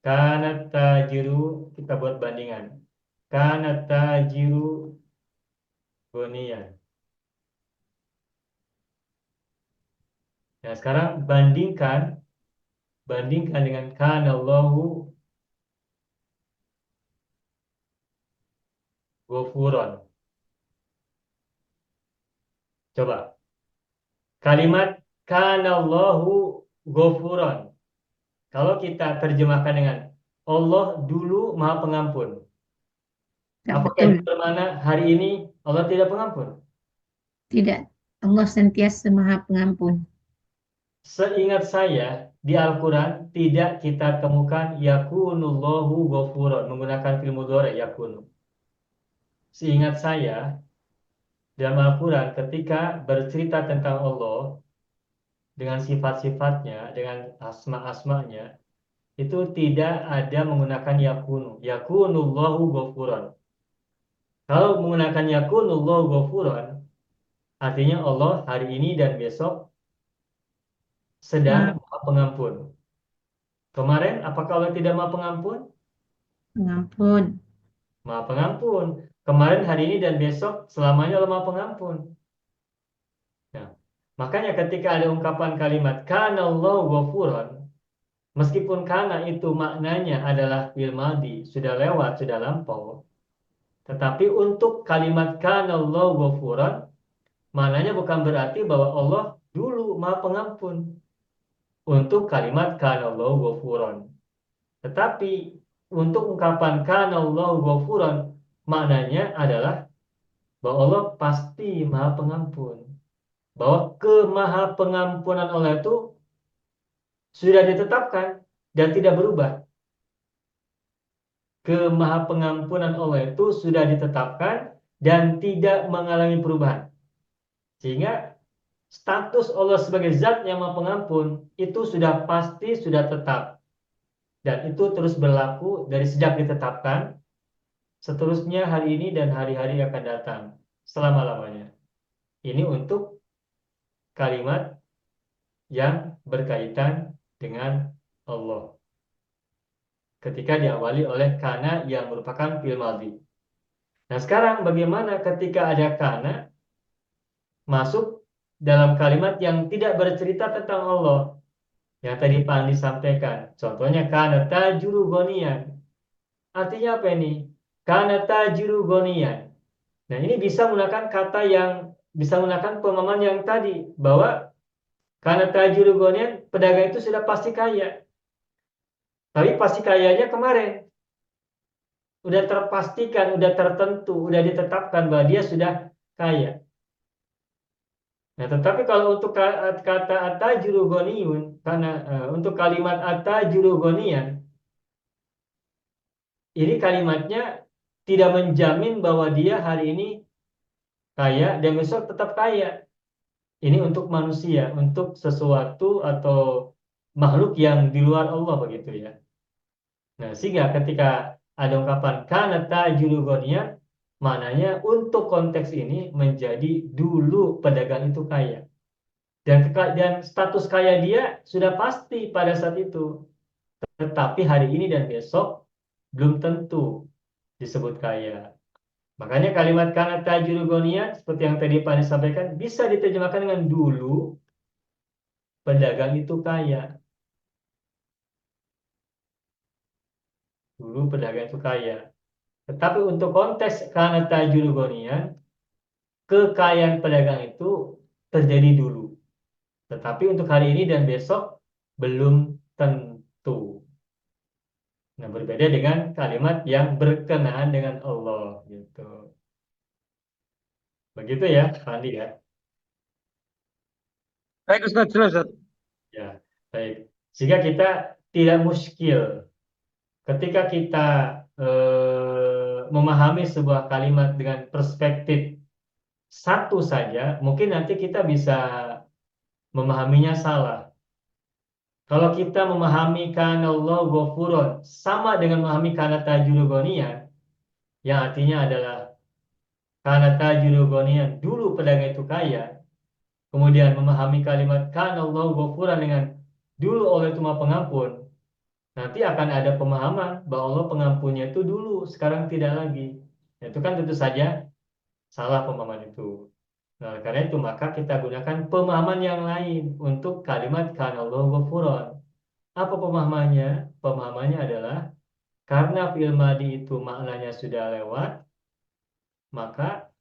Kana tajiru, kita buat bandingan. Kana tajiru ghaniyan. Nah, sekarang bandingkan dengan kana Allahu ghafuran. Coba. Kalimat kana Allahu ghafuran. Kalau kita terjemahkan dengan Allah dulu Maha Pengampun. Tak Apakah betul. itu bermakna hari ini Allah tidak pengampun? Tidak. Allah sentiasa Maha Pengampun. Seingat saya di Al-Quran tidak kita temukan yakunullahu ghafuran menggunakan fi'il mudhari yakunu. Seingat saya dalam Al-Quran ketika bercerita tentang Allah dengan sifat-sifatnya, dengan asma-asmanya, itu tidak ada menggunakan yakunu. Yakunullahu ghafuran. Kalau menggunakan yakunullahu ghafuran, artinya Allah hari ini dan besok sedang Maha Pengampun. Kemarin apakah Allah tidak Maha Pengampun? Pengampun. Maha Pengampun. Kemarin, hari ini, dan besok selamanya Allah Maha Pengampun. Nah, makanya ketika ada ungkapan kalimat kana Allahu ghafuran, meskipun kana itu maknanya adalah fi'il madhi, sudah lewat, sudah lampau. Tetapi untuk kalimat kana Allahu ghafuran, maknanya bukan berarti bahwa Allah dulu Maha Pengampun. Untuk kalimat kana Allahu ghafuran. Tetapi untuk ungkapan kana Allahu ghafuran, maknanya adalah bahwa Allah pasti Maha Pengampun. Bahwa kemaha pengampunan Allah itu sudah ditetapkan dan tidak berubah. Kemaha pengampunan Allah itu sudah ditetapkan dan tidak mengalami perubahan. Sehingga status Allah sebagai zat yang Maha Pengampun itu sudah pasti, sudah tetap. Dan itu terus berlaku dari sejak ditetapkan, seterusnya hari ini dan hari-hari akan datang, selama-lamanya. Ini untuk kalimat yang berkaitan dengan Allah. Ketika diawali oleh kana yang merupakan fi'il madhi. Nah, sekarang bagaimana ketika ada kana masuk dalam kalimat yang tidak bercerita tentang Allah? Yang tadi Pak Andi sampaikan. Contohnya kana tajiru ghaniyan. Artinya apa ini? Kana tajiru ghaniyan. Nah, ini bisa menggunakan kata yang bisa menggunakan pemahaman yang tadi bahwa kana tajiru ghaniyan, pedagang itu sudah pasti kaya. Tapi pasti kayanya kemarin. Udah terpastikan, udah tertentu, udah ditetapkan bahwa dia sudah kaya. Nah, tetapi kalau untuk kata at-tajiru ghaniyun, karena untuk kalimat at-tajiru ghaniyan, ini kalimatnya tidak menjamin bahwa dia hari ini kaya dan besok tetap kaya. Ini untuk manusia, untuk sesuatu atau makhluk yang di luar Allah begitu ya. Nah, sehingga ketika ada ungkapan kana tajulu ghaniyan, maknanya untuk konteks ini menjadi dulu pedagang itu kaya. Dan status kaya dia sudah pasti pada saat itu. Tetapi hari ini dan besok belum tentu disebut kaya. Makanya kalimat kana tajulu ghaniyan seperti yang tadi Pak Anies sampaikan bisa diterjemahkan dengan dulu pedagang itu kaya. Dulu pedagang itu kaya. Tetapi untuk konteks kana tajulu ghaniyan, kekayaan pedagang itu terjadi dulu. Tetapi untuk hari ini dan besok belum tentu. Nah, berbeda dengan kalimat yang berkenaan dengan Allah gitu. Begitu ya, Pak Andi ya. Baik Ustaz, jelas Ustaz. Ya, baik. Sehingga kita tidak muskil ketika kita memahami sebuah kalimat dengan perspektif satu saja, mungkin nanti kita bisa memahaminya salah. Kalau kita memahami kana Allah ghafurun sama dengan memahami kana tajulu ghaniyan, yang artinya adalah kana tajulu ghaniyan dulu pedagang itu kaya, kemudian memahami kalimat kana Allah ghafuran dengan dulu Allah itu Maha Pengampun, nanti akan ada pemahaman bahwa Allah pengampunnya itu dulu, sekarang tidak lagi. Itu kan tentu saja salah pemahaman itu. Nah, karena itu maka kita gunakan pemahaman yang lain untuk kalimat kana Allah ghafuran. Apa pemahamannya? Pemahamannya adalah karena fi'il madi itu maknanya sudah lewat, maka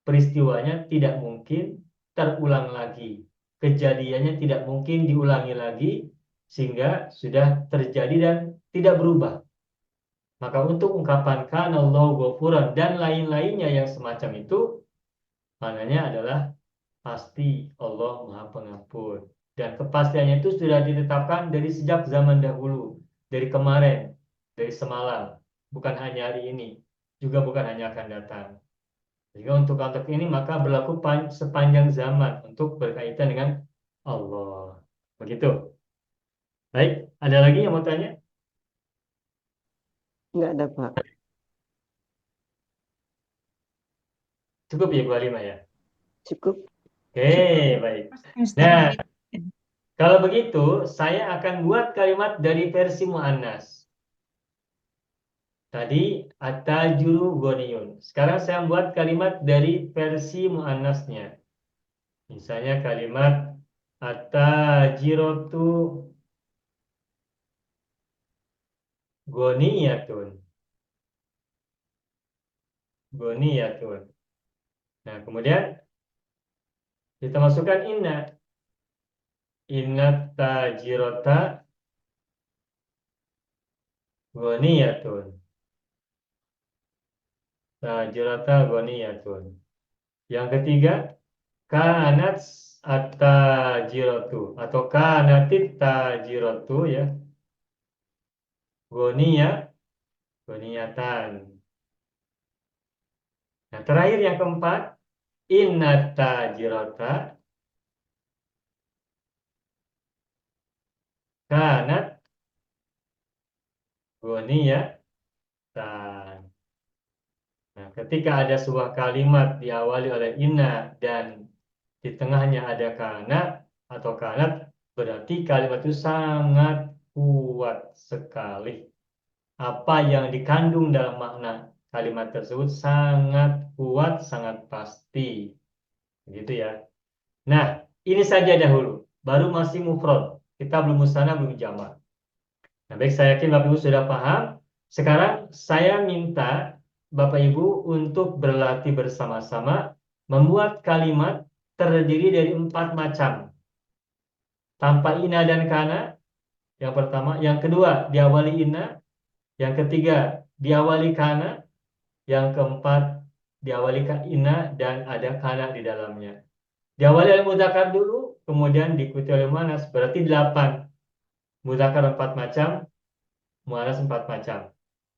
peristiwanya tidak mungkin terulang lagi. Kejadiannya tidak mungkin diulangi lagi, sehingga sudah terjadi dan tidak berubah. Maka untuk ungkapan kana Allahu ghafuran dan lain-lainnya yang semacam itu, maknanya adalah pasti Allah Maha Pengampun. Dan kepastiannya itu sudah ditetapkan dari sejak zaman dahulu, dari kemarin, dari semalam, bukan hanya hari ini, juga bukan hanya akan datang. Sehingga untuk ini maka berlaku sepanjang zaman untuk berkaitan dengan Allah. Begitu. Baik, ada lagi yang mau tanya? Enggak ada, Pak. Cukup ya Bu Halimah ya? Cukup. Oke, baik. Nah, kalau begitu saya akan buat kalimat dari versi muannas. Tadi atajuru goniyun. Sekarang saya buat kalimat dari versi muannasnya. Misalnya kalimat atajiratu goniyatun. Goniyatun. Nah, kemudian kita masukkan inna. Inna tajirata goniyatun. Tajirata goniyatun. Yang ketiga, kanat at-tajiratu atau kanatit tajiratu ya. Goniyatan. Nah, terakhir yang keempat, inna tajirata kanat goniyatan. Nah, ketika ada sebuah kalimat diawali oleh inna dan di tengahnya ada kana atau kanat, berarti kalimat itu sangat kuat sekali. Apa yang dikandung dalam makna kalimat tersebut sangat kuat, sangat pasti. Begitu ya. Nah, ini saja dahulu. Baru masih mufrad. Kita belum musanna, belum jamak. Nah, baik, saya yakin Bapak Ibu sudah paham. Sekarang saya minta Bapak Ibu untuk berlatih bersama-sama membuat kalimat terdiri dari 4 macam. Tanpa inna dan kana, yang pertama. Yang kedua, diawali inna. Yang ketiga, diawali kana. Yang keempat, diawali inna dan ada kana di dalamnya. Diawali oleh mudzakkar dulu, kemudian diikuti oleh muannas. Berarti 8. Mudzakkar 4 macam, muannas 4 macam.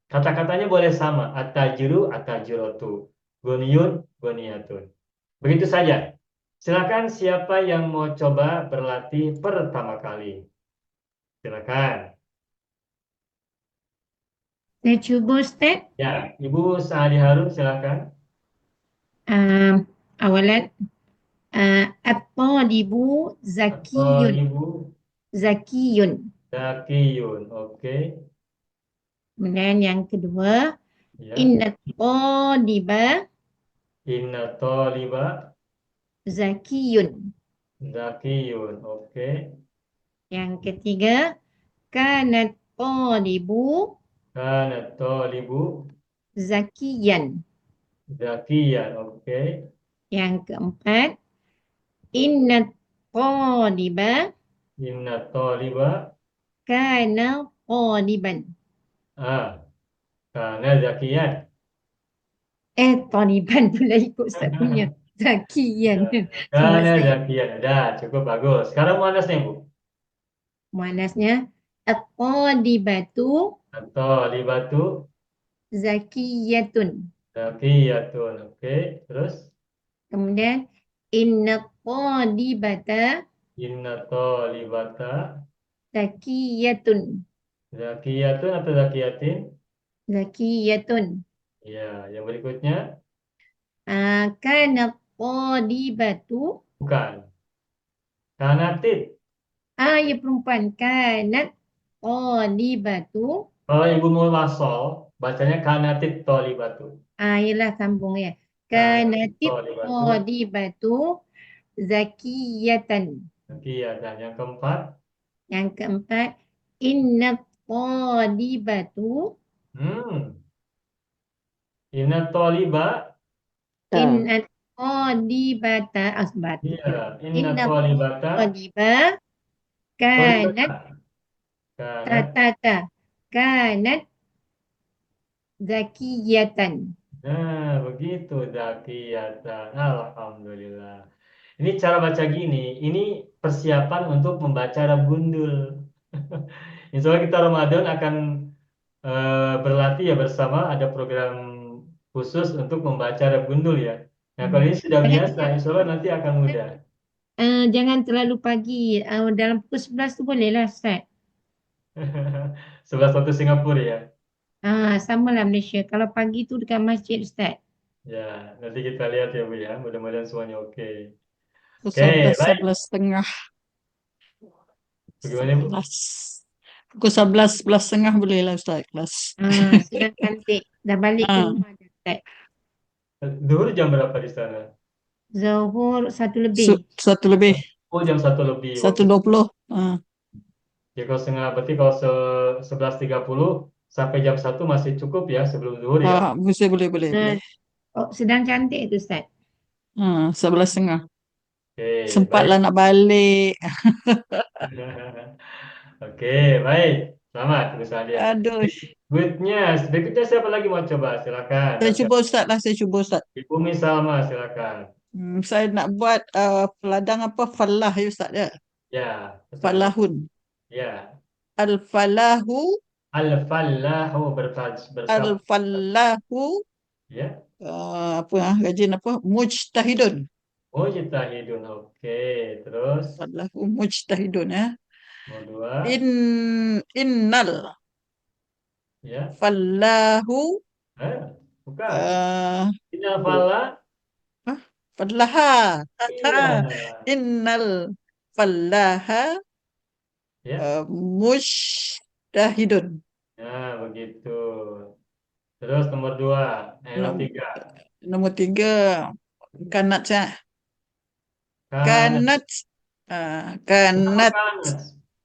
Kata-katanya boleh sama. At-tajiru, at-tajiratu. Goniyun, goniyatun. Begitu saja. Silakan siapa yang mau coba berlatih pertama kali. Silakan. Saya cuba Ustaz. Ya, Ibu Saadi Harun silakan. Awalan at-talibu Atau zakiyun. Ibu Zakiyun. Zakiyun. Oke. Kemudian yang kedua, Ya. inna taliba Inna taliba zakiyun. zakiyun. Oke. Yang ketiga, kanat talibu Kana talibu zakiyan. zakiyan. Oke. Yang keempat, inna taliba Inna taliba kana taliban. kana zakiyan. Taliban pula ikut Ustaz punya. Zakiyan. Ya. Salah Kana saya. zakiyan. Dah, cukup bagus. Sekarang muannasnya, Bu. Muannasnya at-talibatu At-talibatu zakiyatun. zakiyatun. Oke. Terus Kemudian inna talibata inna talibata zakiyatun. zakiyatun atau zakiyatin? Zakiyatun. Ya, yang berikutnya Kana talibatu. bukan. Kanatit. Ya perempuan. Kanat talibatu. Kalau ibu mau wasol, bacanya kanatit tolibatu. Ialah sambung ya. Kanatit Kanatit tolibatu. talibatu zakiyatan. Zakiyatan. Yang keempat, Yang keempat, inna talibatu inna toliba. inna talibata asbat. Iya, inna Inna tolibata. taliba kanat Kanat. tata kanat zakiyatan. Nah, begitu zakiyatan. Alhamdulillah. Ini cara baca gini. Ini persiapan untuk membaca Arab gundul. Insya Allah kita Ramadan akan berlatih ya bersama. Ada program khusus untuk membaca Arab gundul ya. Nah, kalau ini sudah biasa, insya Allah nanti akan mudah. Jangan terlalu pagi. Dalam pukul 11 tu boleh lah Ustaz. 11 waktu Singapura ya. Sama lah Malaysia. Kalau pagi tu dekat masjid Ustaz. Ya, nanti kita lihat ya Bu ya. Mudah-mudahan semuanya oke. Pukul Oke, 11, baik. 11.30. Bagaimana Bu? 11. Pukul 11, 11.30 boleh lah Ustaz kelas. Sudah cantik. Dah balik ke rumah dah Ustaz. Zuhur jam berapa di sana? Zuhur 1 lebih. 1 lebih. Oh, jam 1 lebih. 1.20. Ya, kalau berarti kalau 11.30 sampai jam 1 masih cukup ya sebelum zuhur ya. Boleh. Sedang cantik tu Ustaz. 11.30. Oke, Sempatlah nak balik. Oke, baik. Selamat Bu Sadia. Aduh. Berikutnya siapa lagi mau coba? Silakan. Saya cuba Ustaz. Ibu Misalma, silakan. Saya nak buat peladang apa? Falah ya Ustaz ya. Ya. Falahun. Ya. Al-falahu. Al-fallahu bersama. Al-falahu. Ya. Rajin apa? Mujtahidun. Mujtahidun. Oke, terus Falahu mujtahidun ya. nomor 2. Innal. Ya. Fallahu. Bukan. Innal Fallaha. Iya. Innal fallaha Ya. mujtahidun. Nah, begitu. Terus nomor 2, nomor 3. Nomor 3 kanat ya. Kanat.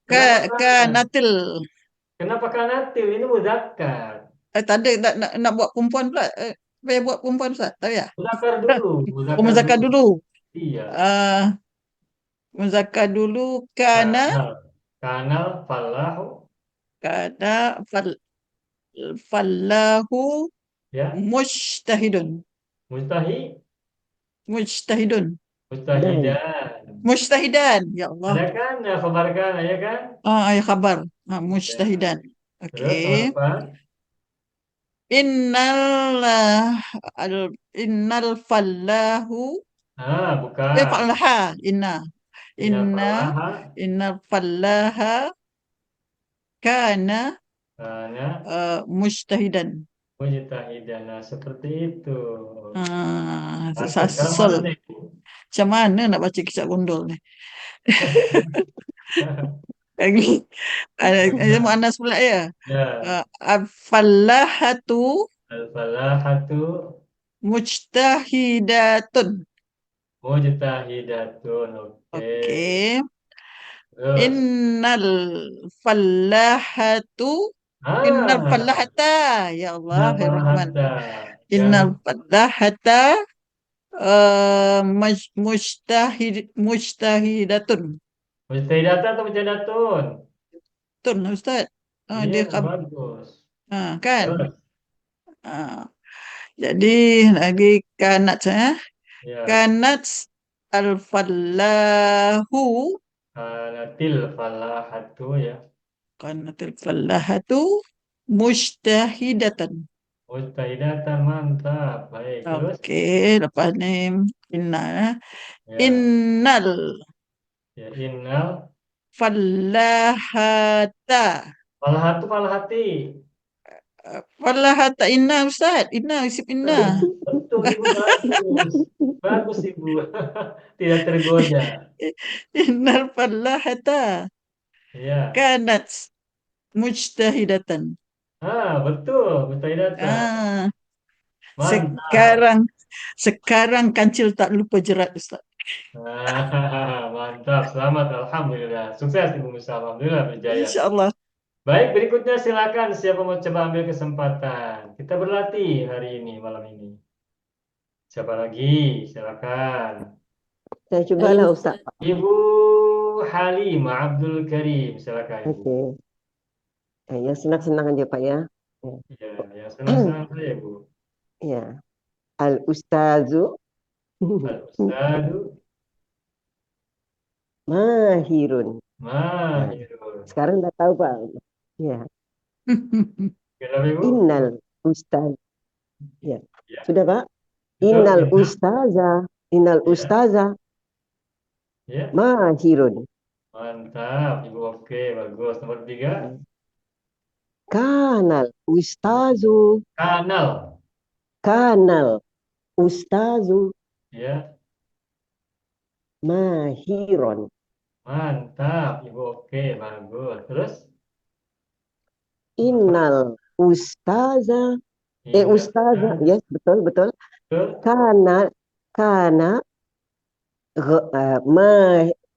Kanatil. Kenapa kanatil? Ini muzakkar. Tadi nak buat perempuan pula. Saya buat perempuan Ustaz. Tahu ya? Muzakkar dulu. Muzakkar dulu. Iya. Muzakkar dulu kanal falahu. Kana fallahu Ya. mujtahidun. Mujtahidun. Mujtahidan. Ya Allah. Ada kan khabar kana ya kan? Ya khabar. Mujtahidan. Terus nomor Okey. 4. innal innal fallahu Bukan. fallaha Innal inna falaha innal fallaha kana kana mujtahidan. mujtahidan. Nah, seperti itu. Mantap. Sekarang Sasol. mana nih? Macam mana nak baca kicap gondol ni? Lagi ada muannas pula ya. Ya, Al-fallahatu al-falahatu mujtahidatun. mujtahidatun. Oke. Okey. Terus. Innal fallahatu innal Ah, fallahata ya Allah ya Rahman. falahata. Innal Yang fallahata mujtahidatun. mujtahidatan atau mujtahidatun? Betul Ustaz. Iya, Dia bagus. kan. Terus. Jadi lagi kanat saya. Ya, Kanat al-fallahu kanatil falahatu ya. kanatil fallahatu mujtahidatan. Mujtahidatan mantap. Baik, terus. Okey, lepas ni inna. Ya, Innal ya innal fallahata. falahatu falahati. Fallahata inna Ustaz. Inna isim inna. Betul, Ibu bagus. Bagus, Ibu. Tidak tergoda. Innal fallahata Ya. kanat mujtahidatan. Betul, mujtahidatan. Mantap. Sekarang kancil tak lupa jerat Ustaz. Mantap. Selamat, alhamdulillah. Sukses Ibu Musa. Alhamdulillah berjaya. InsyaAllah. Baik, berikutnya silakan siapa mau coba ambil kesempatan. Kita berlatih hari ini, malam ini. Siapa lagi? Silakan. Saya cobalah Ustaz. Ibu Halimah Abdul Karim, silakan Ibu. Okey. Ya, senang-senang aja Pak ya. Ya, yang senang-senang saja Bu. Ya. Al-Ustazu Al-Ustadu Mahirun. Mahirun. Sekarang dah tahu Pak. Ya. Kenapa Ibu? Innal Ustaz. Ya. Ya. Sudah Pak? Betul, Innal ya. Ustaza. Innal Ya. Ustaza Ya, Mahirun. mantap Ibu. Oke, bagus. Nomor 3. Kanal Ustazu. Kanal. Kanal Ustazu Ya, Mahirun. mantap Ibu. Oke, bagus. Terus? Innal Ustaza. Indah. Ustaza. Yes, betul. Betul. Kana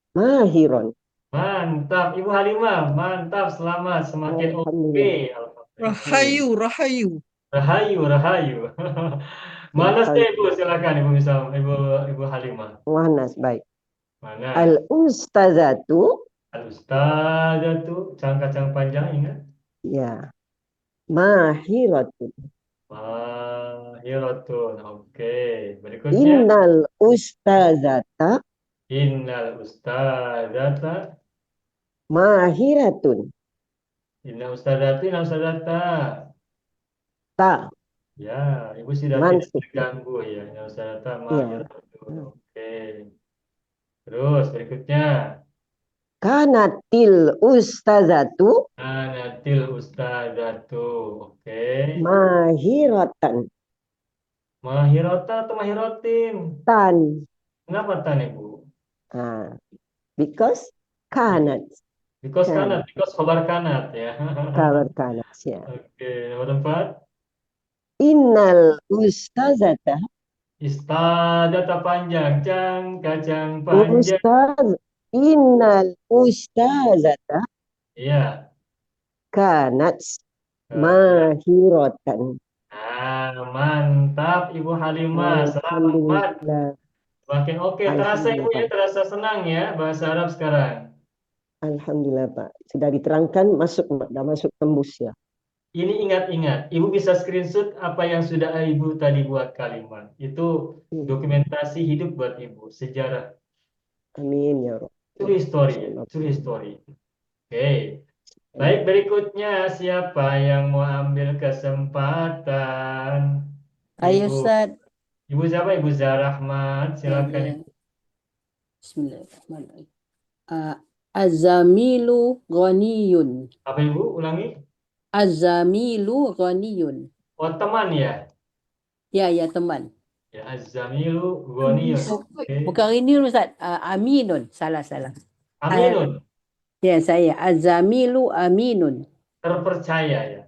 Mahirun. Mantap Ibu Halimah. Mantap, selamat. Semakin oke. Alhamdulillah. Rahayu. Rahayu, rahayu. Mana sih Ibu? Silakan Ibu bisa Ibu Halimah. Wanas, baik. Mana? Al-Ustazatu. Al-Ustazatu, kacang panjang ingat? Ya. Mahiratun. Mahiratun. Oke. Berikutnya. Innal Ustazata Innal Ustazata. Mahiratun. Innal Ustazata. Ta. Ya, Ibu sudah tidak Mansub. terganggu ya. Innal Ustazata Ya. Mahiratun. Oke. Terus berikutnya. Kanatil Ustazatu Anatil Ustazatu. Oke. Mahiratan. Mahiratan atau mahirotin? Tan. Kenapa tan Ibu? Because kanat. Because Kan. kanat, because khobar kanat ya. Kabar kanat. Ya. Oke, nomor 4. Innal Ustazata Istadata panjang, kacang panjang. Innal Ustazata Iya. kanat Nah, mahiratan. mantap Ibu Halimah. Selamat. Alhamdulillah. Makin oke. Terasa Ibu ya, terasa senang ya bahasa Arab sekarang. Alhamdulillah Pak. Sudah diterangkan, dah masuk tembus ya. Ini ingat-ingat, Ibu bisa screenshot apa yang sudah Ibu tadi buat kalimat. Itu dokumentasi hidup buat Ibu, sejarah. Amin ya Rabb. True story, true story. Oke. Baik, berikutnya siapa yang mau ambil kesempatan? Ayo Ibu, Ustaz. Ibu siapa? Ibu Zarahmat, Ya, silakan. ya. Bismillahirrahmanirrahim. Azamilu ghaniyun. Apa Ibu? Ulangi. Azamilu ghaniyun. Oh, teman ya? Ya, ya teman. Ya, Az-Zamilu Ghaniyun. Oh, Oke. bukan ini Ustaz. Aminun. Salah. Aminun, Ya, saya. Azamilu aminun. terpercaya ya?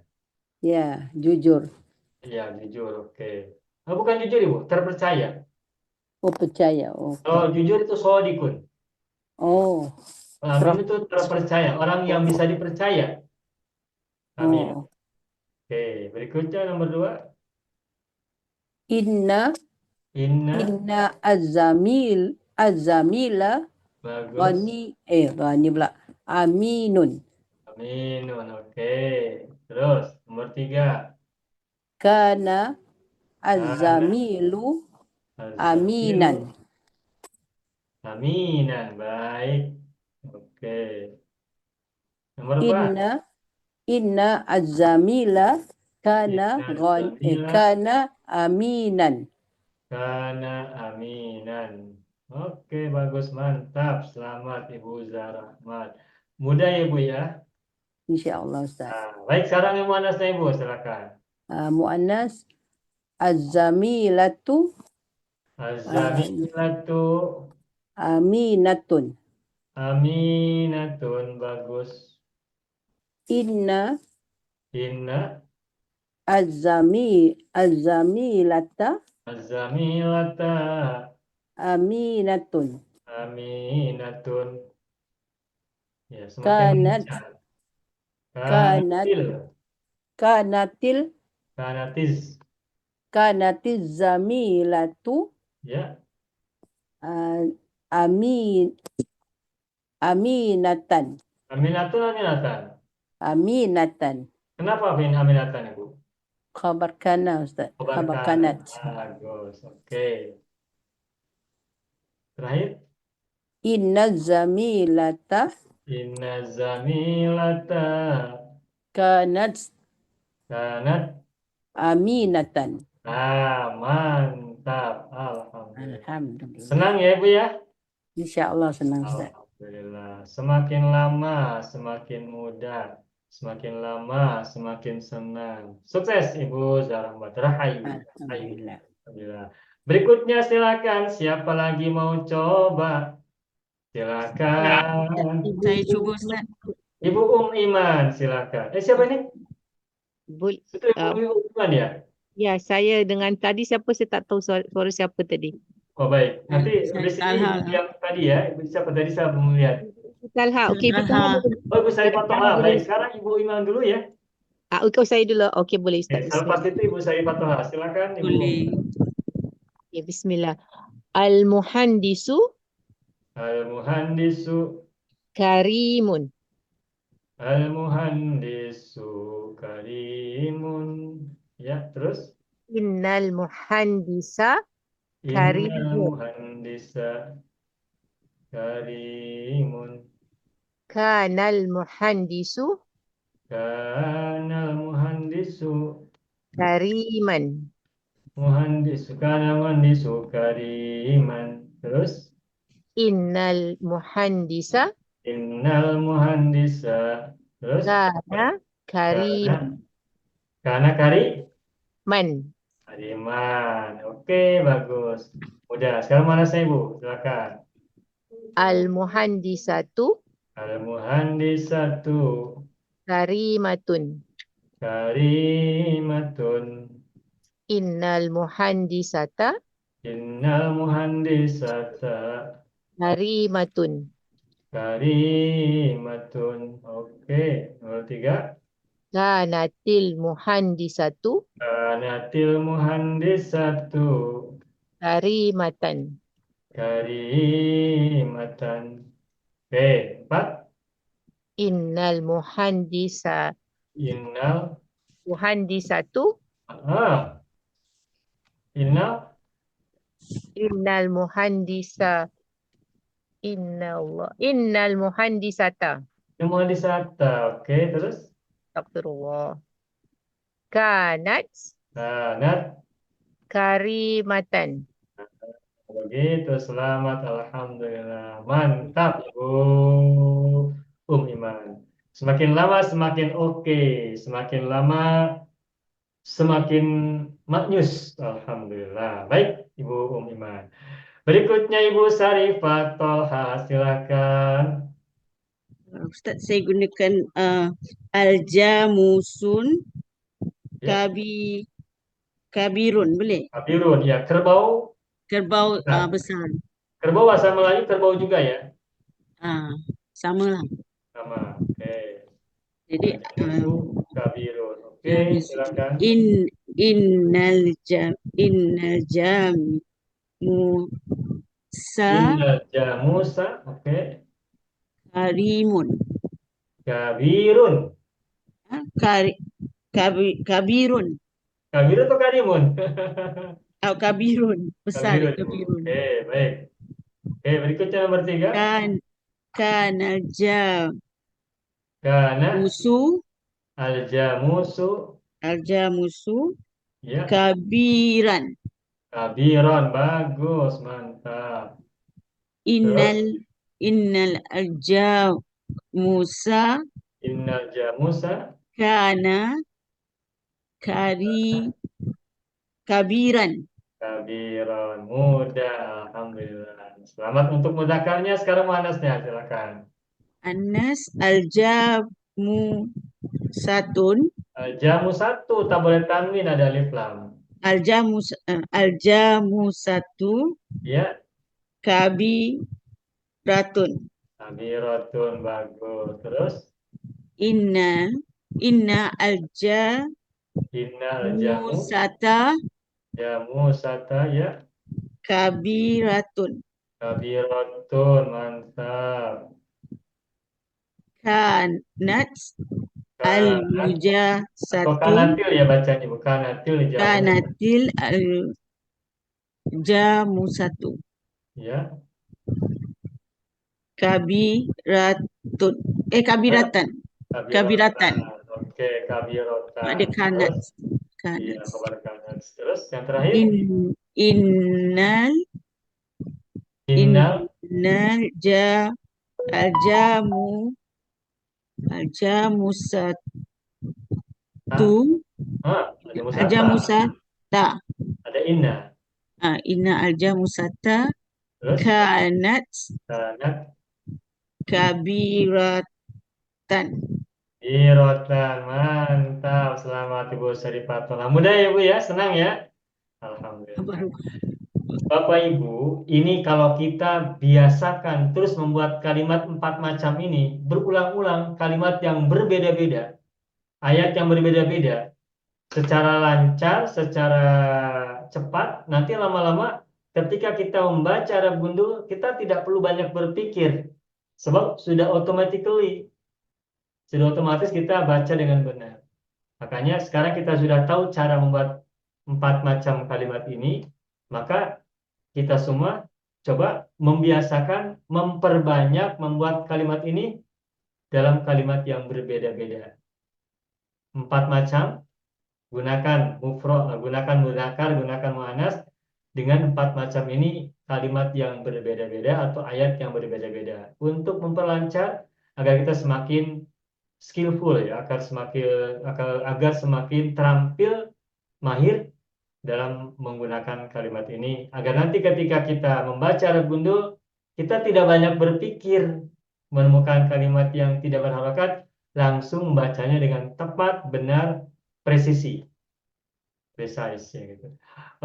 Ya, jujur. Ya, jujur. Oke. Oh, bukan jujur Ibu, terpercaya. Oh, percaya. Oke. Kalau jujur itu shodikun. Oh, Amin itu terpercaya, orang yang bisa dipercaya. Amin. oh. Oke, berikutnya nomor 2. Inna azamila Bagus. ghani pula. Aminun. Aminun, oke. Terus, nomor 3. Kana azamilu aminan. Aminan, baik. Oke. Nomor 4. Inna azamila kana Azamila kana aminan. kana aminan. Oke, bagus, mantap. Selamat Ibu Zarahmat. Mudah ya Bu ya. Insyaallah Ustaz. Baik, sekarang yang mana saya Ibu? Silakan. Muannas azamilatu Azamilatu aminatun. aminatun, bagus. Inna Inna azamilata azamilata aminatun. aminatun. Ya, semakin Kanat lancar. kanat Kanatil. kanatil Kanatiz. zamilatu Ya, aminatan. aminatan. Kenapa aminatan Ibu? Khabar kana Ustaz. Khabar Kabarkan. kanat. Bagus, oke. Terakhir. Inna zamilata Inna zamilata kanat kanat. aminatan. Mantap. Alhamdulillah. Alhamdulillah. Senang ya Ibu ya? Insyaallah senang Ustaz. Alhamdulillah. Semakin lama semakin mudah. Semakin lama semakin senang. Sukses Ibu Zarahmat. Rahayu. Alhamdulillah. Alhamdulillah. Berikutnya silakan. Siapa lagi mau coba? Silakan. Saya cuba Ustaz. Ibu Iman, silakan. Siapa ini? Itu Ibu Iman ya? Ya, saya dengan tadi siapa saya tak tahu suara siapa tadi. Oh baik. Nanti Saya habis ini Talha. yang tadi ya. Siapa tadi saya belum lihat. Talha, okey Ibu Talha. Talha. Oh Ibu Sari Fatoha. Baik, sekarang Ibu Iman dulu ya. Okey saya dulu. Okey boleh Ustaz. Selepas itu Ibu Sari Fatoha. Silakan Ibu. Boleh. Ya, bismillah. Al-muhandisu Al-muhandisu karimun. Al-muhandisu karimun. Ya, terus. Innal muhandisa Innal karimun. muhandisa karimun. Kanal muhandisu Kanal muhandisu kariman. Kana muhandisu kariman. Terus. Innal muhandisa Innal muhandisa. Terus. kana kariman. Kana Man. kariman. Oke, bagus. Udah, sekarang mana saya Bu? Silakan. Al-muhandisatu Al-muhandisatu karimatun. karimatun. Innal muhandisata Innal muhandisata karimatun. karimatun. Oke, nomor 3. Kanatil muhandisatu Kanatil muhandisatu karimatan. karimatan. Oke, 4. Innal Innal muhandisatu innal innal muhandisata Semua disata. Oke, terus? Astagfirullah. Kanat Kanat. karimatan. Begitu, selamat. Alhamdulillah. Mantap, Iman. Semakin lama semakin oke. Semakin lama semakin maknyus. Alhamdulillah. Baik, Ibu Iman. Berikutnya Ibu Sarifah Tolha, silakan. Ustaz, saya gunakan aljamusun Ya, kabirun, boleh? Kabirun, ya, kerbau. Kerbau Nah, besar. kerbau bahasa Melayu kerbau juga ya? Sama lah. Sama. Oke. Jadi Aljamusu kabirun. Oke, silakan. innal jamusa Innal jamusa, oke. karimun. Kabirun. Kabirun. Kabirun atau karimun? Kabirun. Besar. Kabirun. Kabirun. Oke, baik. Oke, berikutnya nomor 3. Kanal Kana aljamusu aljamusu, ya. kabiran. Kabiron, bagus, mantap. Innal aljamusa Innal jamusa kana kabiran. kabiron, mudah, alhamdulillah. Selamat untuk mudakarnya. Sekarang muannasnya, silakan. Anas aljamusatun Jamu satu, tak boleh tanwin, ada alif lam. aljamusatu Ya, kabiratun. kabiratun, bagus. Terus? Inna Innal jamu sata, ya. kabiratun. Kabiratun, mantap. Kanat Atau al-mujasatu kanatil ya bacanya, bukan kanatil jamu. kanatil al-jamusatu Ya, kabiratan. Oke, kabiratan. Ada kanat. Iya, kabar kanat. Terus yang terakhir? Innal aljamusata. Ada inna. Inna aljamusata Terus? kanat kabiratan. Birotan, mantap. Selamat Ibu Sarifatola. Mudah ya Bu ya, senang ya. Alhamdulillah. Bapak Ibu, ini kalau kita biasakan terus membuat kalimat 4 macam ini, berulang-ulang kalimat yang berbeda-beda, ayat yang berbeda-beda, secara lancar, secara cepat, nanti lama-lama ketika kita membaca Arab gundul, kita tidak perlu banyak berpikir, sebab sudah otomatis kita baca dengan benar. Makanya sekarang kita sudah tahu cara membuat 4 macam kalimat ini, maka kita semua coba membiasakan, memperbanyak membuat kalimat ini dalam kalimat yang berbeda-beda. 4 macam, gunakan mufrad, gunakan mudzakkar, gunakan muannas. Dengan 4 macam ini kalimat yang berbeda-beda atau ayat yang berbeda-beda. Untuk memperlancar agar kita semakin skillful ya, agar semakin terampil, mahir dalam menggunakan kalimat ini, agar nanti ketika kita membaca Arab gundul, kita tidak banyak berpikir, menemukan kalimat yang tidak berharokat, langsung membacanya dengan tepat, benar, presisi, precise ya gitu.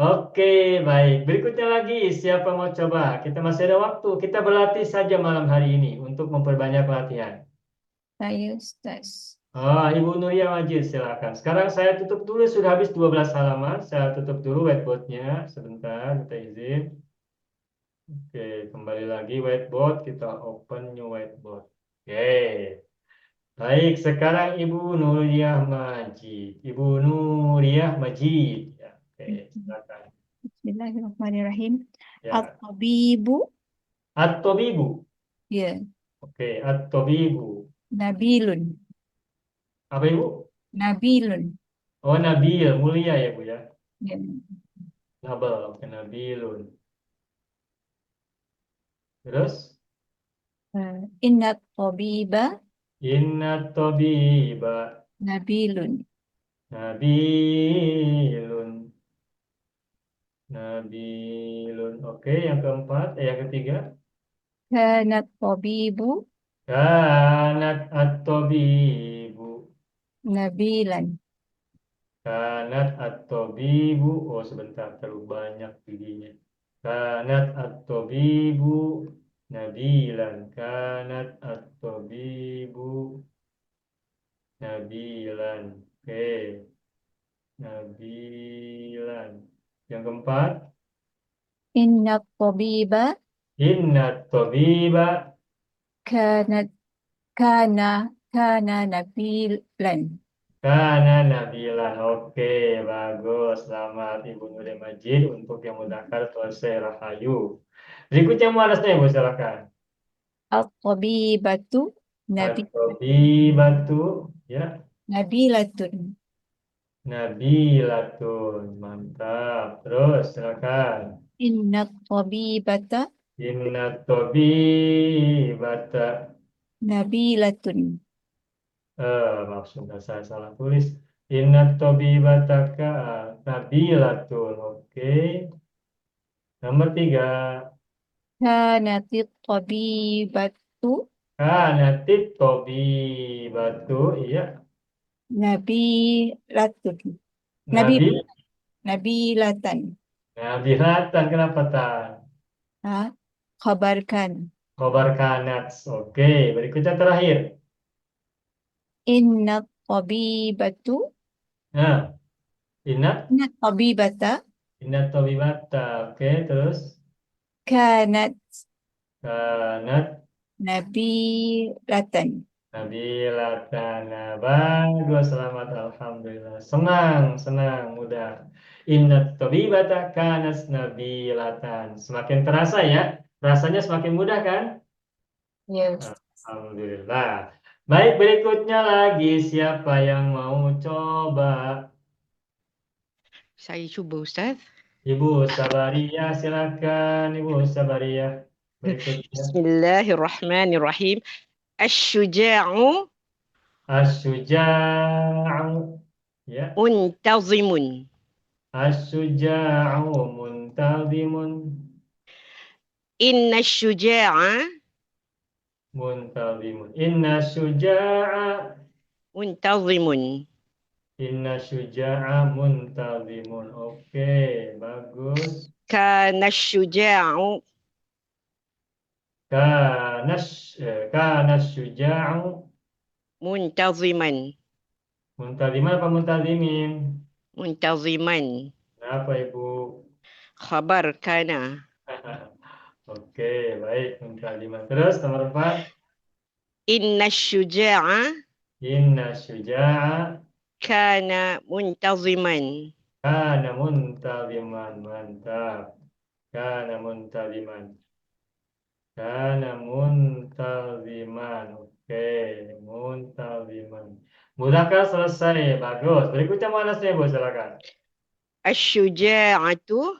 Oke, baik. Berikutnya lagi, siapa mau coba? Kita masih ada waktu. Kita berlatih saja malam hari ini untuk memperbanyak latihan. Saya Ustaz. Ibu Nuria Majid, silakan. Sekarang saya tutup dulu, sudah habis 12 halaman. Saya tutup dulu whiteboardnya. Sebentar, kita izin. Oke, kembali lagi whiteboard. Kita open new whiteboard. Oke. Baik, sekarang Ibu Nuria Majid. Ibu Nuria Majid. Ya, oke, silakan. Bismillahirrahmanirrahim. Ya. At-tabibu. At-tabibu. Ya. Oke, at-tabibu. Nabilun. Apa Ibu? Nabilun. Oh, Nabil, mulia ya Bu ya. Ya. Nabal, oke, Nabilun. Terus, Inna tabiba inna tabiba nabilun. nabilun. Nabilun. Oke, yang keempat, yang ketiga. Kanat tabibu Kanat at-tabibu. nabilan. Kanat at-tabibu. Oh, sebentar, terlalu banyak giginya. Kanat at-tabibu nabilan. Kanat at-tabibu nabilan. Oke, nabilan. Yang keempat, Inna tabiba inna tabiba kanat kana nabilan. kana nabilan. Oke, bagus. Selamat Ibu Nurul Majid untuk yang mudzakkar selesai Rahayu. Berikutnya muannasnya Ibu silakan. At-tabibatu At-tabibatu ya, nabilatun. nabilatun. Mantap. Terus silakan. Inna tabibata Inna tabibata. nabilatun. Maaf, sudah saya salah tulis. Inna tabibataka nabilatun. Oke. Nomor 3. Kanatit tabibatu Kanatit tabibatu. Iya. nabilatun. Nabi. Nabilatan. Nabilatan. Kenapa tak? Khabarkan. Khobar kanat. Oke. Berikutnya terakhir. Inna tabibatu Nah. Inna. Inna tabibata Inna tabibata. Oke. Terus. kanat Kanat. nabilatan. Nabilatan. Nah, bagus, selamat, alhamdulillah. Senang, mudah. Inna tabibata kanas nabilatan. Semakin terasa ya, rasanya semakin mudah kan? Yes. Alhamdulillah. Baik, berikutnya lagi siapa yang mau coba? Saya cuba Ustaz. Ibu Sabariyah, silakan Ibu Sabariyah. Berikutnya. Bismillahirrahmanirrahim. Asy-syuja'u Asyuja'u. Ya. muntazimun. Asyuja'u muntazimun. Inna syuja'a Muntazimun. Inna syuja'a. muntazimun. Inna syuja'a muntazimun. Oke, bagus. Kana syuja'u Kana syuja'u muntaziman. muntaziman apa muntazimin? Muntaziman. Kenapa Ibu? Khabar kana. Oke, baik, muntaziman. Terus nomor 4. Inna syuja'a Inna syuja'a kana muntaziman. kana muntaziman. Mantap. Kana muntaziman. Kana muntaziman. Oke, muntaziman. Mudzakkar selesai. Bagus. Berikutnya muannasnya Bu, silakan. Asy-syuja'atu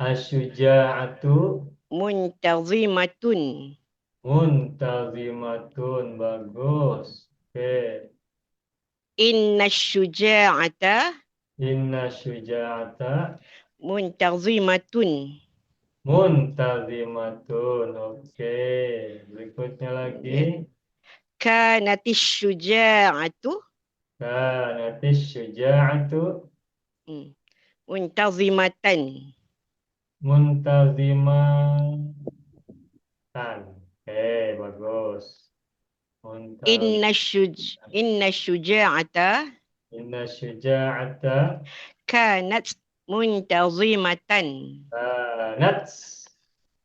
Asyuja'atu muntazimatun. muntazimatun. Bagus. Oke. Inna syuja'ata Inna syuja'ata muntazimatun. muntazimatun. Oke. Berikutnya lagi. Kanatis syuja'atu Kanatis syuja'atu muntazimatan. muntazimatan. Oke, bagus. Inna syuja'ata Inna syuja'ata kanat muntazimatan.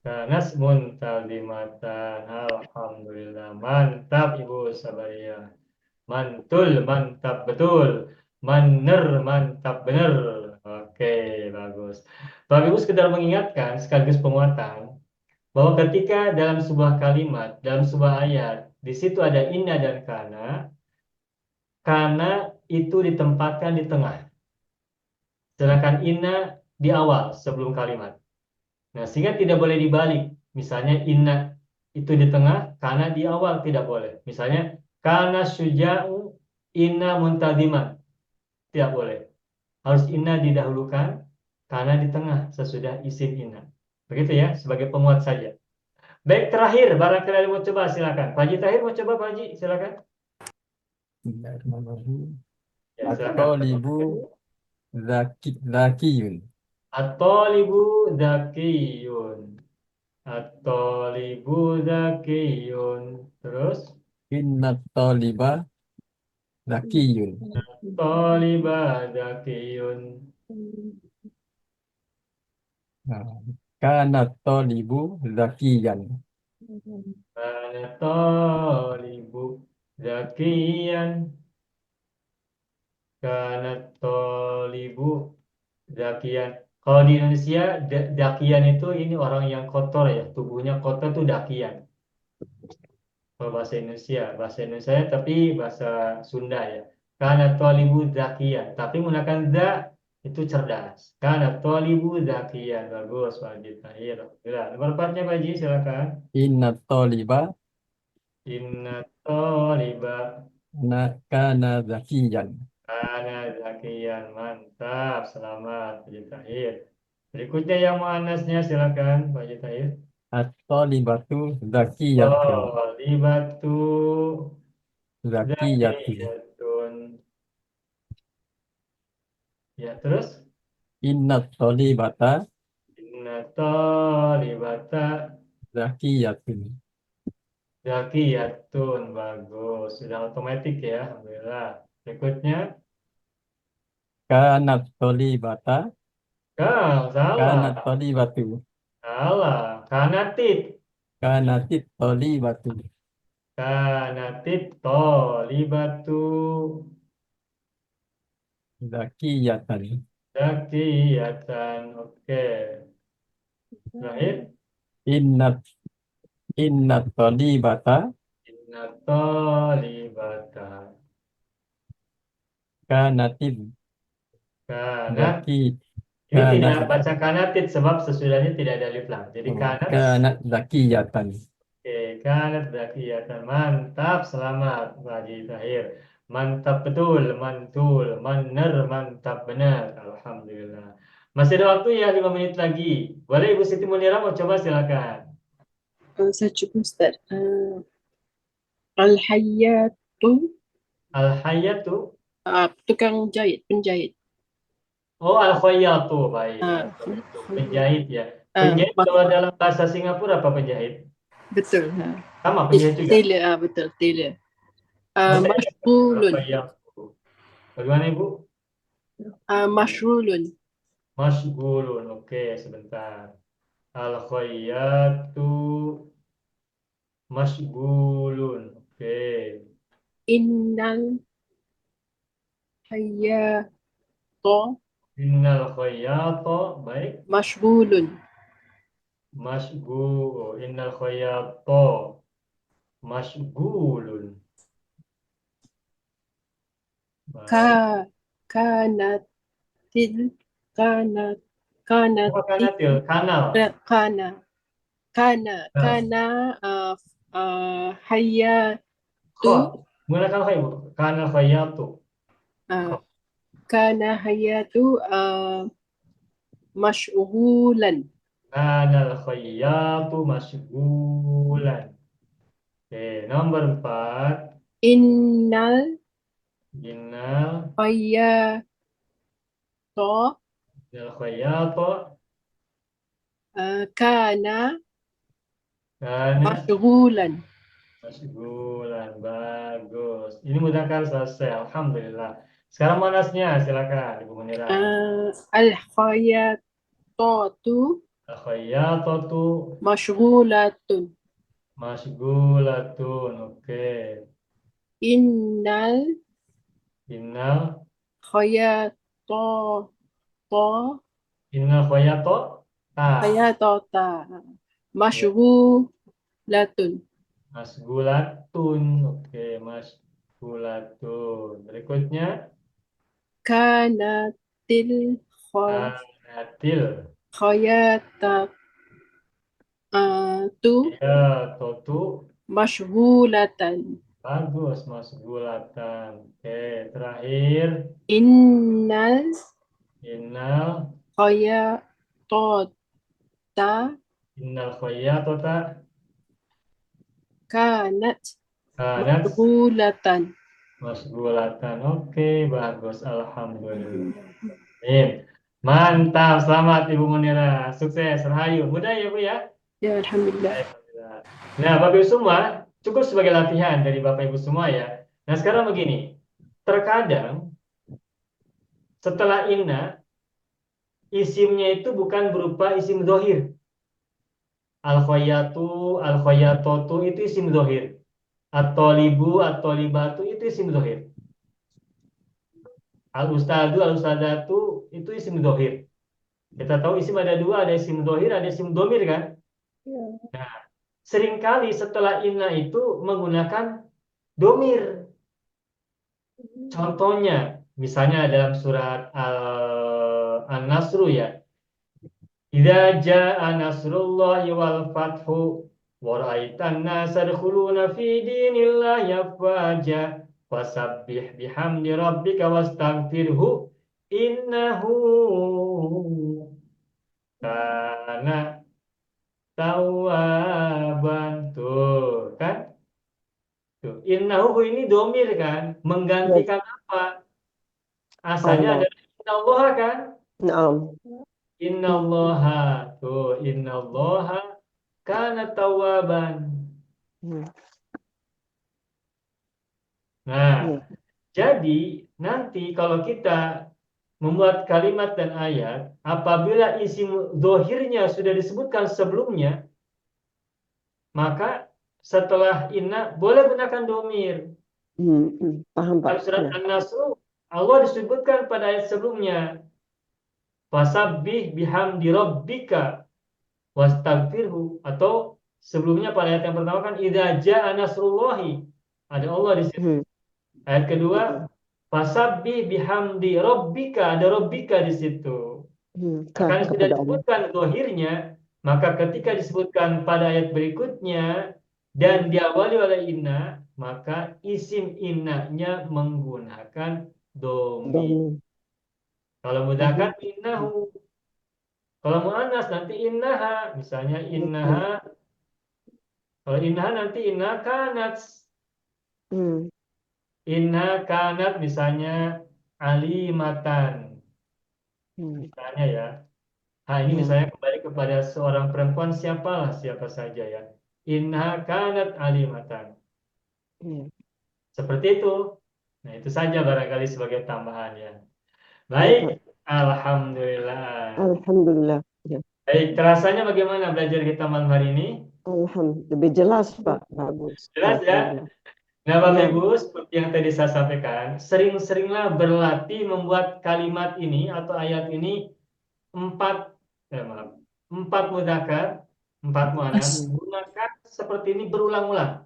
Kanat muntazimatan. Alhamdulillah. Mantap Ibu Sabariyah. Mantul, mantap betul. Manner, mantap benar. Oke, bagus. Bapak Ibu sekedar mengingatkan sekaligus penguatan bahwa ketika dalam sebuah kalimat, dalam sebuah ayat Di situ ada inna dan kana itu ditempatkan di tengah. Sedangkan inna di awal sebelum kalimat. Nah, sehingga tidak boleh dibalik. Misalnya inna itu di tengah, kana di awal tidak boleh. Misalnya kana syuja'u inna muntadiman. Tidak boleh. Harus inna didahulukan, kana di tengah sesudah isim inna. Begitu ya, sebagai penguat saja. Baik, terakhir, barangkali ada mau coba, silakan. Pak Haji terakhir mau coba, Pak Haji, silakan. Bismillahirrahmanirrahim. Ya, silakan. At-talibu zakiyun. At-talibu zakiyun. At-talibu zakiyun. Terus? Inna taliba zakiyun. Taliba zakiyun. Nah, kana talibu zakiyan. Kana talibu zakiyan. Kana talibu zakiyan. Kalau di Indonesia, dakian itu ini orang yang kotor ya. Tubuhnya kotor itu dakian. Kalau bahasa Indonesia tapi bahasa Sunda ya. Kana talibu zakiyan. Tapi menggunakan za itu cerdas. Kana talibu zakiyan. Bagus, Pak Haji Tahir. Alhamdulillah. Nomor 4-nya Pak Haji, silakan. Inna taliba Inna taliba kana zakiyan. kana zakiyan. Mantap. Selamat, Pak Haji Tahir. Berikutnya yang muannasnya silakan, Pak Haji Tahir. At-talibatu zakiyatun. Talibatu Zakiyatun. zakiyatun. Ya, terus? Inna talibata Inna talibata zakiyatun. zakiyatun. Bagus. Sudah otomatis ya. Alhamdulillah. Berikutnya. Kanat talibata. Salah. Kanat talibatu. Salah. Kanatit. Kanatit talibatu. Kanatit talibatu Zakiyatan. zakiyatan. Oke. Terakhir. Inna talibata Inna talibata kanatit kanat. zaki. Ini tidak Kanat baca kanatit sebab sesudahnya tidak ada alif lam. Jadi kanat. kanat zakiyatan. Oke, kanat zakiyatan. Mantap, selamat Pak Haji Tahir. Mantap betul, mantul, manner, mantap benar. Alhamdulillah. Masih ada waktu ya 5 menit lagi. Boleh Ibu Siti Munira mau coba silakan. Saya cuba Ustaz. Al-Hayyatu. Al-Hayyatu. Tukang jahit, penjahit. Oh, Al-Khayyatu. Baik. Penjahit ya. Penjahit kalau dalam bahasa Singapura apa penjahit? Betul. Sama penjahit juga. Tailor, betul, tailor. Mashrulun. Bagaimana Ibu? Mashrulun. Masgulun. Oke, sebentar. Al-Khayyatu masgulun. Oke. Innal hayyata. Innal khayyata. Baik. Mashghulun. Masgul. Innal khayyata masgulun. Kanatil. Kanal. Hayyatu. Menggunakan kha Ibu. Kana khayyatu. Kana hayyatu mashghulan. Kana khayyatu mashghulan. Oke, nomor 4. Innal khayyata kana mashghulan. Mashghulan. Bagus. Ini mudzakkar selesai. Alhamdulillah. Sekarang muannasnya silakan Ibu Munira. Al-khayyatatu mashghulatun. Mashghulatun. Oke. Innal khayyatata mashghulatun. Masgulatun. Oke, masgulatun. Berikutnya Kanatil kanatil. khayata tu Ya, totu. mashghulatan. Bagus, masgulatan. Oke, terakhir. Innal Innal. khayatata Innal khayyatata. kanat Kanat. mashghulatan. Masgulatan. Oke, bagus. Alhamdulillah. Mantap. Selamat Ibu Munira. Sukses. Rahayu. Mudah ya, Bu ya? Ya, alhamdulillah. Alhamdulillah. Nah, Bapak Ibu semua, cukup sebagai latihan dari Bapak Ibu semua ya. Nah, sekarang begini. Terkadang setelah inna, isimnya itu bukan berupa isim dohir. Al-khayatu, al-khayatotu itu isim dohir. At-tolibu, at-tolibatu itu isim dohir. Al-ustadu, al-ustadatu itu isim dohir. Kita tahu isim ada dua, ada isim dohir, ada isim domir kan? Nah, seringkali setelah inna itu menggunakan domir. Contohnya, misalnya dalam surat An-Nasru ya. Idza jaa nasrullahi wal fathu wa ra'aitan nasa yadkhuluna fi dinillahi afwaja fasabbih bihamdi rabbika wastaghfirhu innahu kana tawwaban. Tuh kan? Tuh, innahu ini domir kan? Menggantikan apa? Asalnya Allah. adalah innallaha kan? Naam. Innallaha. Tuh, innallaha kana tawwaban. Nah, Ya. jadi nanti kalau kita membuat kalimat dan ayat, apabila isim dohirnya sudah disebutkan sebelumnya, maka setelah inna boleh gunakan domir. Paham Dalam Pak. surat Ya. An-Nasr, Allah disebutkan pada ayat sebelumnya, fasabbih bihamdi rabbika wastaghfirhu, atau sebelumnya pada ayat yang pertama kan idza jaa nasrullahi, ada Allah di situ. Ayat kedua fasabbih bihamdi rabbika, ada rabbika di situ. Karena sudah disebutkan zahirnya, maka ketika disebutkan pada ayat berikutnya dan diawali oleh inna, maka isim innanya menggunakan domir. Kalau mudzakkar innahu, kalau muannas nanti innaha, misalnya innaha. Kalau innaha nanti inna kanat. Inna kanat misalnya alimatan. Misalnya ya. Nah, ini misalnya kembali kepada seorang perempuan, siapa saja ya. Inna kanat alimatan. Seperti itu. Nah, itu saja barangkali sebagai tambahan ya. Baik, alhamdulillah. Alhamdulillah. Ya. Baik, terasanya bagaimana belajar kita malam hari ini? Alhamdulillah. Lebih jelas Pak. Bagus. Jelas ya? Alhamdulillah. Nah, Bapak Ya. Ibu, seperti yang tadi saya sampaikan, sering-seringlah berlatih membuat kalimat ini atau ayat ini empat mudzakkar, empat muannas. Gunakan seperti ini berulang-ulang.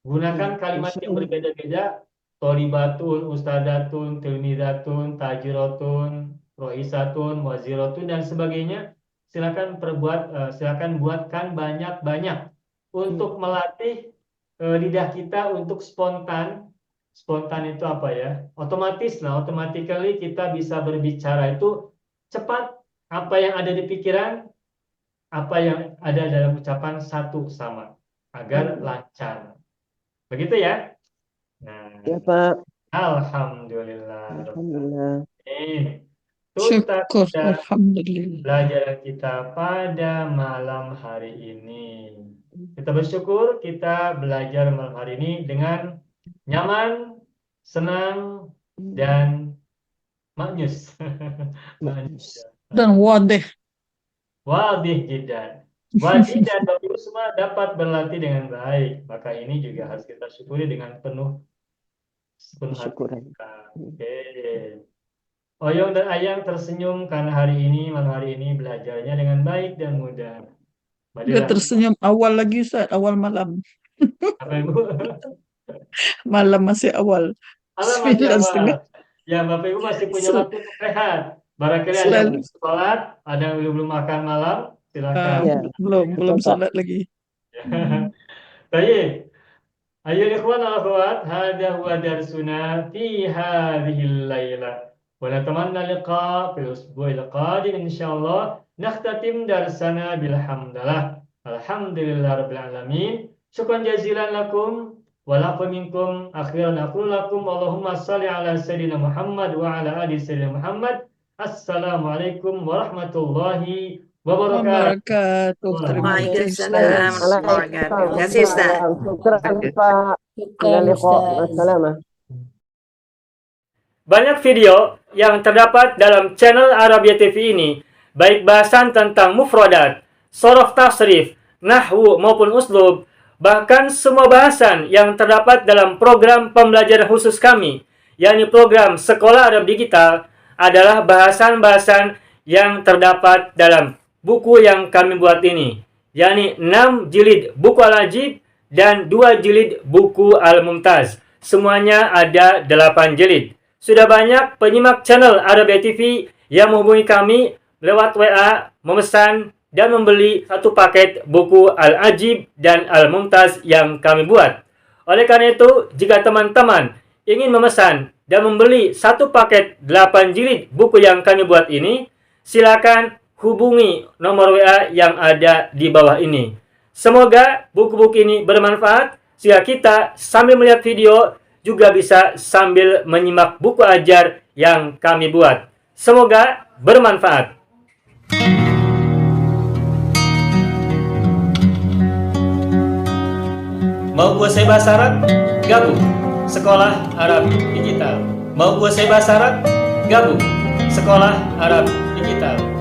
Gunakan kalimat yang berbeda-beda. Tolibatun, ustadatun, tilmidatun, tajiratun, roisatun, waziratun, dan sebagainya. Silakan buatkan banyak-banyak untuk melatih lidah kita untuk spontan. Spontan itu apa ya? Otomatis lah, automatically kita bisa berbicara itu cepat. Apa yang ada di pikiran, apa yang ada dalam ucapan satu sama, agar lancar. Begitu ya? Nah, Ya Pak. alhamdulillah. Alhamdulillah. Tuntas Syukur, kita alhamdulillah. pelajaran kita pada malam hari ini. Kita bersyukur kita belajar malam hari ini dengan nyaman, senang, dan maknyus. Dan wadih. Wadih jiddan. Wadih dan Bapak Ibu semua dapat berlatih dengan baik. Maka ini juga harus kita syukuri dengan penuh hati kita. Oke. Oyong dan Ayang tersenyum karena malam hari ini belajarnya dengan baik dan mudah. Dia tersenyum awal lagi Ustaz, awal malam. Bapak Ibu. Malam masih awal. Alam masih 9:30. awal. Ya, Bapak Ibu masih punya Sel- waktu untuk rehat. Barangkali ada yang Selalu. belum sholat, ada yang belum makan malam, silakan. Ya, belum betul, Pak. sholat lagi. Baik. Ayo ikhwan wal akhwat, hadha huwa darsuna fi hadhil lailah. Wa natamanna liqa fil usbu'il qadim insyaallah. Nakhtatim darsana bilhamdulillah. Alhamdulillah rabbil alamin. Syukran jazilan lakum wa lakum minkum. Akhiran aqulu lakum Allahumma shalli ala sayyidina Muhammad wa ala ali sayyidina Muhammad. Assalamualaikum warahmatullahi wabarakatuh. Wabarakatuh. Terima kasih. Waalaikumsalam. Terima kasih, Ustaz. Syukran, Pak. Syukran, Liqa. Ustaz. Wassalamah. Banyak video yang terdapat dalam channel Arabia TV ini, baik bahasan tentang mufradat, sorof tasrif, nahwu maupun uslub, bahkan semua bahasan yang terdapat dalam program pembelajaran khusus kami, yakni program Sekolah Arab Digital, adalah bahasan-bahasan yang terdapat dalam buku yang kami buat ini, yakni 6 jilid buku Al-Ajib dan 2 jilid buku Al-Mumtaz. Semuanya ada 8 jilid. Sudah banyak penyimak channel Arabia TV yang menghubungi kami lewat WA, memesan dan membeli satu paket buku Al-Ajib dan Al-Mumtaz yang kami buat. Oleh karena itu, jika teman-teman ingin memesan dan membeli satu paket 8 jilid buku yang kami buat ini, silakan hubungi nomor WA yang ada di bawah ini. Semoga buku-buku ini bermanfaat sehingga kita sambil melihat video juga bisa sambil menyimak buku ajar yang kami buat. Semoga bermanfaat. Mau kuasai bahasa Arab? Gabung Sekolah Arab Digital. Mau kuasai bahasa Arab? Gabung Sekolah Arab Digital.